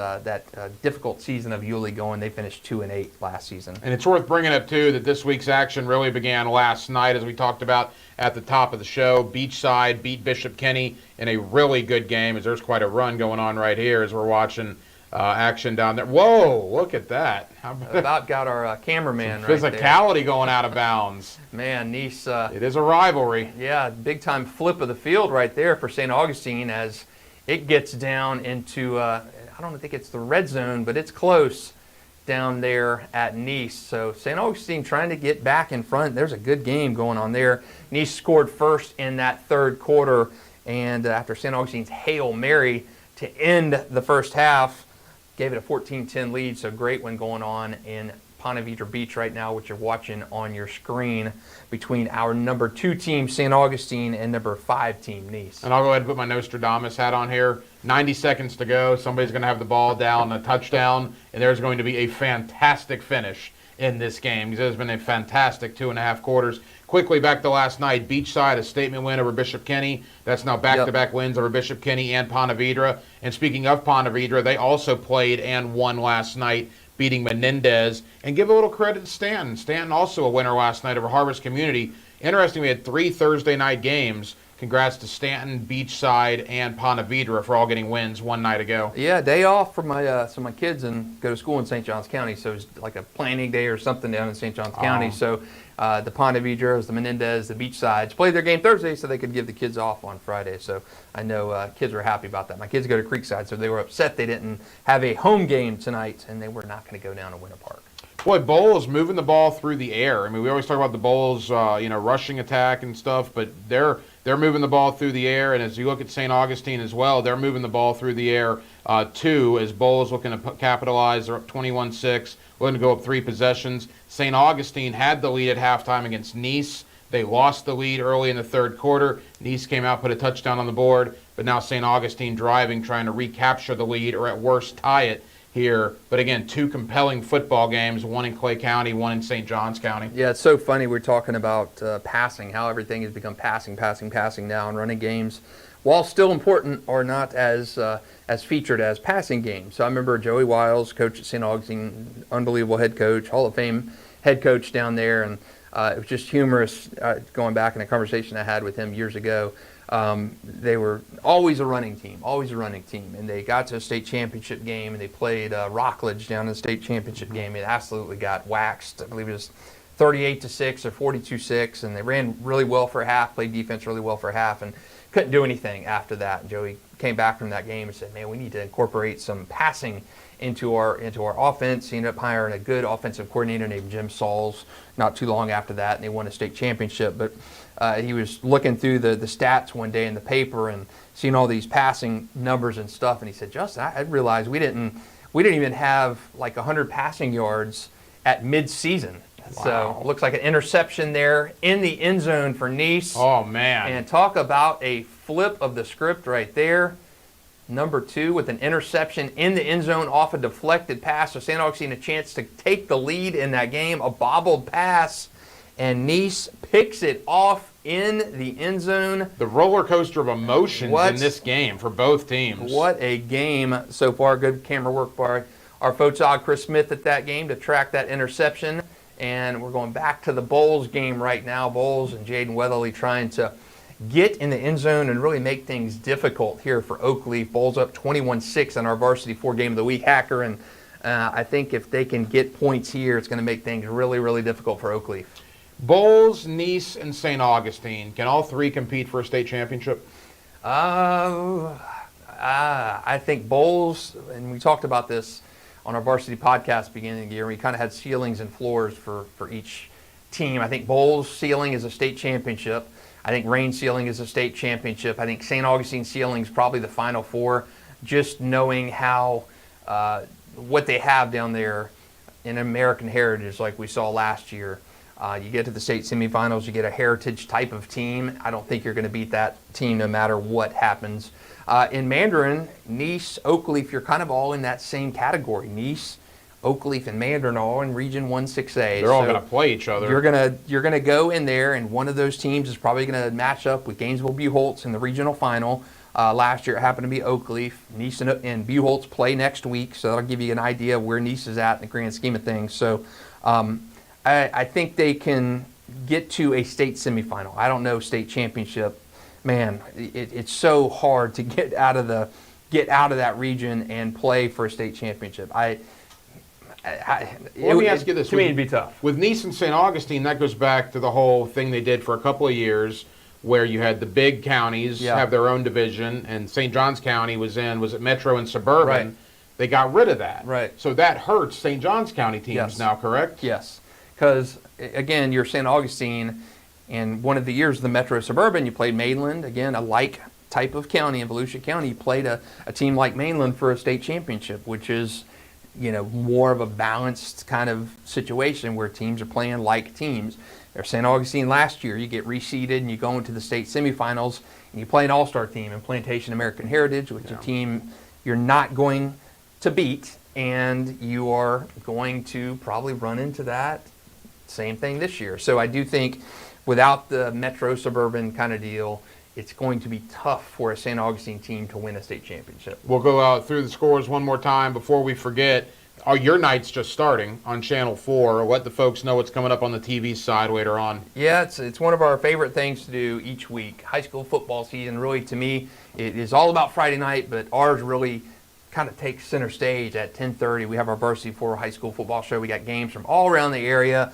difficult season of Yulee going. They finished 2-8 last season. And it's worth bringing up, too, that this week's action really began last night, as we talked about at the top of the show. Beachside beat Bishop Kenny in a really good game, as there's quite a run going on right here as we're watching action down there. Whoa, look at that. About got our cameraman right there. Physicality going out of bounds. Man, Nice. It is a rivalry. Yeah, big-time flip of the field right there for St. Augustine as it gets down into, I don't think it's the red zone, but it's close down there at Nice. So St. Augustine trying to get back in front. There's a good game going on there. Nice scored first in that third quarter, and after St. Augustine's Hail Mary to end the first half, gave it a 14-10 lead. So great one going on in Ponte Vedra Beach right now, which you're watching on your screen, between our number 2 team, St. Augustine, and number 5 team, Nice. And I'll go ahead and put my Nostradamus hat on here. 90 seconds to go. Somebody's going to have the ball down, a touchdown, and there's going to be a fantastic finish in this game. Because there's been a fantastic 2.5 quarters. Quickly, back to last night, Beachside, a statement win over Bishop Kenny. That's now back-to-back wins over Bishop Kenny and Ponte Vedra. And speaking of Ponte Vedra, they also played and won last night, beating Menendez. And give a little credit to Stanton. Stanton also a winner last night over Harvest Community. Interesting, we had 3 Thursday night games. Congrats to Stanton, Beachside, and Ponte Vedra for all getting wins one night ago. Yeah, day off for my kids and go to school in St. Johns County, so it's like a planning day or something down in St. Johns County. So the Ponte Vedras, the Menendez, the Beachsides played their game Thursday so they could give the kids off on Friday. So I know kids were happy about that. My kids go to Creekside, so they were upset they didn't have a home game tonight, and they were not going to go down to Winter Park. Boy, Bolles moving the ball through the air. I mean, we always talk about the Bolles, rushing attack and stuff, but they're moving the ball through the air. And as you look at St. Augustine as well, they're moving the ball through the air too. As Bolles looking to capitalize, they're up 21-6, looking to go up 3 possessions. St. Augustine had the lead at halftime against Nice. They lost the lead early in the third quarter. Nice came out, put a touchdown on the board, but now St. Augustine driving, trying to recapture the lead or at worst tie it here. But again, 2 compelling football games, one in Clay County, one in St. Johns County. Yeah, it's so funny. We're talking about passing, how everything has become passing now, and running games, while still important, are not as featured as passing games. So I remember Joey Wiles, coach at St. Augustine, unbelievable head coach, Hall of Fame head coach down there, and it was just humorous going back in a conversation I had with him years ago. They were always a running team, and they got to a state championship game, and they played Rockledge down in the state championship game. It absolutely got waxed. I believe it was 38-6 or 42-6, and they ran really well for a half, played defense really well for a half, and couldn't do anything after that. Joey came back from that game and said, man, we need to incorporate some passing into our offense. He ended up hiring a good offensive coordinator named Jim Sauls not too long after that, and they won a state championship. But he was looking through the stats one day in the paper and seeing all these passing numbers and stuff, and he said, Justin, I realized we didn't even have like 100 passing yards at midseason. Wow. So it looks like an interception there in the end zone for Nice. Oh, man. And talk about a flip of the script right there. Number 2 with an interception in the end zone off a deflected pass. So St. Augustine a chance to take the lead in that game. A bobbled pass. And Nice picks it off in the end zone. The roller coaster of emotions in this game for both teams. What a game so far. Good camera work by our photog Chris Smith at that game to track that interception. And we're going back to the Bolles game right now. Bolles and Jaden Weatherly trying to get in the end zone and really make things difficult here for Oakleaf. Bolles up 21-6 on our Varsity 4 Game of the Week Hacker. And I think if they can get points here, it's going to make things really, really difficult for Oakleaf. Bolles, Nice, and St. Augustine. Can all three compete for a state championship? I think Bolles, and we talked about this on our varsity podcast beginning of the year. We kind of had ceilings and floors for each team. I think Bolles' ceiling is a state championship. I think Rain's ceiling is a state championship. I think St. Augustine's ceiling is probably the Final Four, just knowing how what they have down there in American Heritage like we saw last year. You get to the state semifinals, you get a heritage type of team. I don't think you're going to beat that team no matter what happens. In Mandarin, Nice, Oakleaf, you're kind of all in that same category. Nice, Oakleaf, and Mandarin are all in Region 1-6A. They're all going to play each other. You're gonna go in there, and one of those teams is probably going to match up with Gainesville-Buchholz in the regional final. Last year it happened to be Oakleaf. Nice and Buchholz play next week, so that'll give you an idea of where Nice is at in the grand scheme of things. So I think they can get to a state semifinal. I don't know state championship. Man, it's so hard to get out of that region and play for a state championship. Let me ask you this. To me, it'd be tough. With Nice and St. Augustine, that goes back to the whole thing they did for a couple of years where you had the big counties have their own division, and St. John's County was it Metro and Suburban? Right. They got rid of that. Right. So that hurts St. John's County teams now, correct? Yes. Because, again, you're St. Augustine, and one of the years of the Metro Suburban, you played Mainland, again, a like type of county in Volusia County. You played a team like Mainland for a state championship, which is, more of a balanced kind of situation where teams are playing like teams. There's St. Augustine last year. You get reseeded and you go into the state semifinals and you play an all-star team in Plantation American Heritage, which is a team you're not going to beat, and you are going to probably run into that same thing this year. So I do think without the Metro Suburban kind of deal, it's going to be tough for a St. Augustine team to win a state championship. We'll go through the scores one more time before we forget. Are your nights just starting on Channel 4? Let the folks know what's coming up on the TV side later on. Yeah, it's one of our favorite things to do each week. High school football season, really, to me, it is all about Friday night, but ours really kind of takes center stage at 10:30. We have our Varsity 4 high school football show. We got games from all around the area.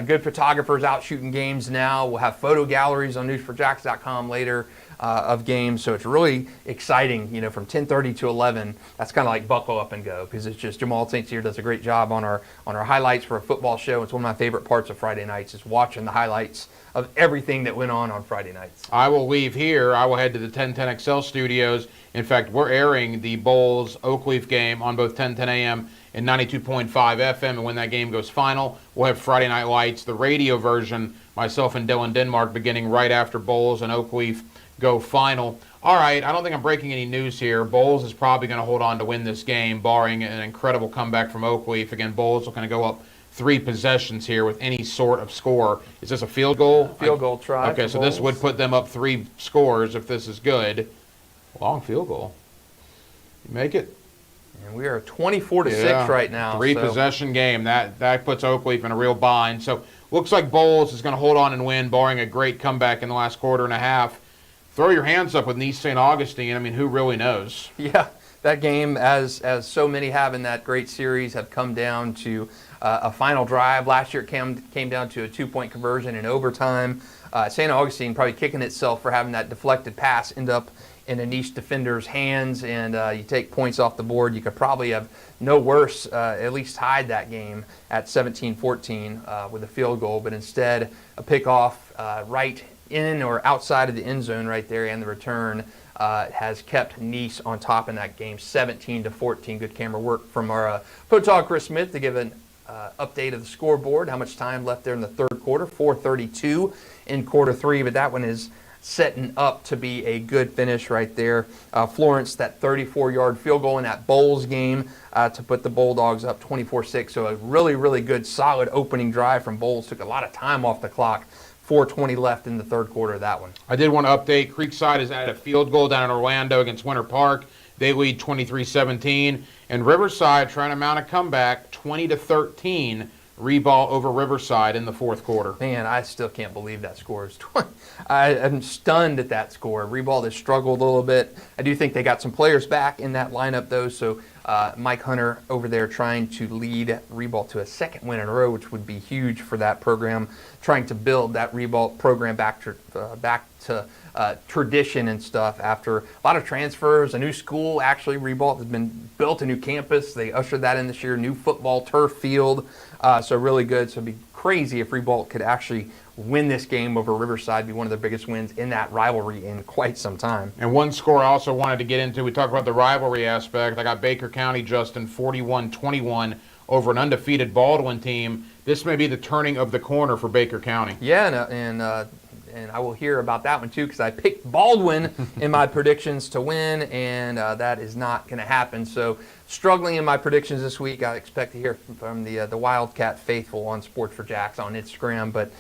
Good photographers out shooting games now. We'll have photo galleries on newsforjacks.com later of games. So it's really exciting, from 10:30 to 11. That's kind of like buckle up and go, because it's just Jamal St. Cyr does a great job on our highlights for a football show. It's one of my favorite parts of Friday nights is watching the highlights of everything that went on Friday nights. I will leave here. I will head to the 1010XL studios. In fact, we're airing the Bolles Oakleaf game on both 1010 AM and 92.5 FM. And when that game goes final, we'll have Friday Night Lights, the radio version, myself and Dylan Denmark, beginning right after Bolles and Oakleaf go final. All right, I don't think I'm breaking any news here. Bolles is probably going to hold on to win this game, barring an incredible comeback from Oakleaf. Again, Bolles are going to go up 3 possessions here with any sort of score. Is this a field goal? Field goal try. Okay, so this would put them up 3 scores if this is good. Long field goal. You make it. And we are 24-6 right now. 3 possession game. That puts Oakleaf in a real bind. So looks like Bolles is going to hold on and win, barring a great comeback in the last quarter and a half. Throw your hands up with Nice St. Augustine. I mean, who really knows? Yeah, that game, as so many have in that great series, have come down to a final drive. Last year it came down to a 2-point conversion in overtime. St. Augustine probably kicking itself for having that deflected pass end up in a niche defender's hands, and you take points off the board. You could probably have no worse, at least tied that game at 17-14 with a field goal, but instead a pickoff right in or outside of the end zone right there, and the return has kept Nice on top in that game, 17-14. Good camera work from our photog Chris Smith to give an update of the scoreboard. How much time left there in the third quarter? 4:32 in quarter three, but that one is setting up to be a good finish right there. Florence, that 34-yard field goal in that Bolles game to put the Bulldogs up 24-6. So a really, really good, solid opening drive from Bolles. Took a lot of time off the clock. 4:20 left in the third quarter of that one. I did want to update. Creekside has had a field goal down in Orlando against Winter Park. They lead 23-17. And Riverside trying to mount a comeback, 20-13. Reball over Riverside in the fourth quarter. Man, I still can't believe that score is 20. I'm stunned at that score. Reball has struggled a little bit. I do think they got some players back in that lineup, though. So Mike Hunter over there trying to lead Reball to a second win in a row, which would be huge for that program. Trying to build that Reball program back to tradition and stuff after a lot of transfers, a new school. Actually, Reball has been built, a new campus. They ushered that in this year, new football turf field. So really good. So it'd be crazy if Reball could actually win this game over Riverside, be one of their biggest wins in that rivalry in quite some time. And one score I also wanted to get into, we talked about the rivalry aspect. I got Baker County, Justin, 41-21 over an undefeated Baldwin team. This may be the turning of the corner for Baker County. Yeah, and I will hear about that one too, because I picked Baldwin in my predictions to win, and that is not going to happen. So struggling in my predictions this week. I expect to hear from the Wildcat faithful on Sports for Jacks on Instagram. But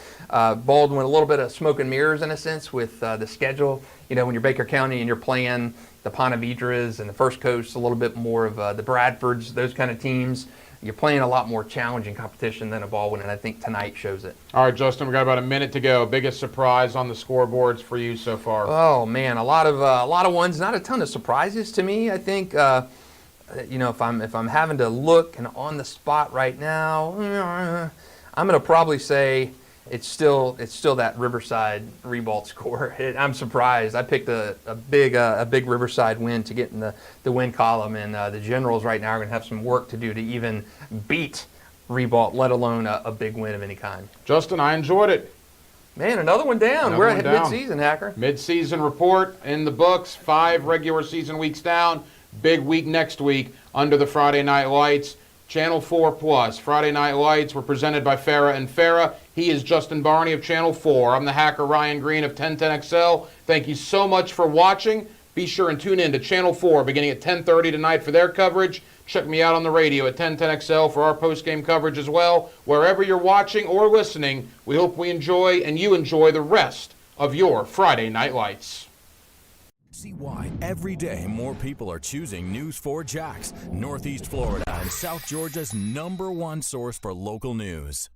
Baldwin, a little bit of smoke and mirrors in a sense with the schedule. You know, when you're Baker County and you're playing the Ponte Vedras and the First Coast, a little bit more of the Bradfords, those kind of teams. You're playing a lot more challenging competition than a Baldwin, and I think tonight shows it. All right, Justin, we got about a minute to go. Biggest surprise on the scoreboards for you so far? Oh man, a lot of ones. Not a ton of surprises to me. I think you know, if I'm having to look and on the spot right now, I'm gonna probably say it's still that Riverside Reball score. I'm surprised. I picked a big Riverside win to get in the win column, and the Generals right now are going to have some work to do to even beat Reball, let alone a big win of any kind. Justin, I enjoyed it. Man, another one down. We're at mid-season, Hacker. Mid-season report in the books. 5 regular season weeks down. Big week next week under the Friday Night Lights. Channel 4 Plus. Friday Night Lights were presented by Farrah and Farrah. He is Justin Barney of Channel 4. I'm the hacker Ryan Green of 1010XL. Thank you so much for watching. Be sure and tune in to Channel 4 beginning at 10:30 tonight for their coverage. Check me out on the radio at 1010XL for our post-game coverage as well. Wherever you're watching or listening, we hope we enjoy and you enjoy the rest of your Friday Night Lights. See why every day more people are choosing News 4 Jacks, Northeast Florida and South Georgia's #1 source for local news.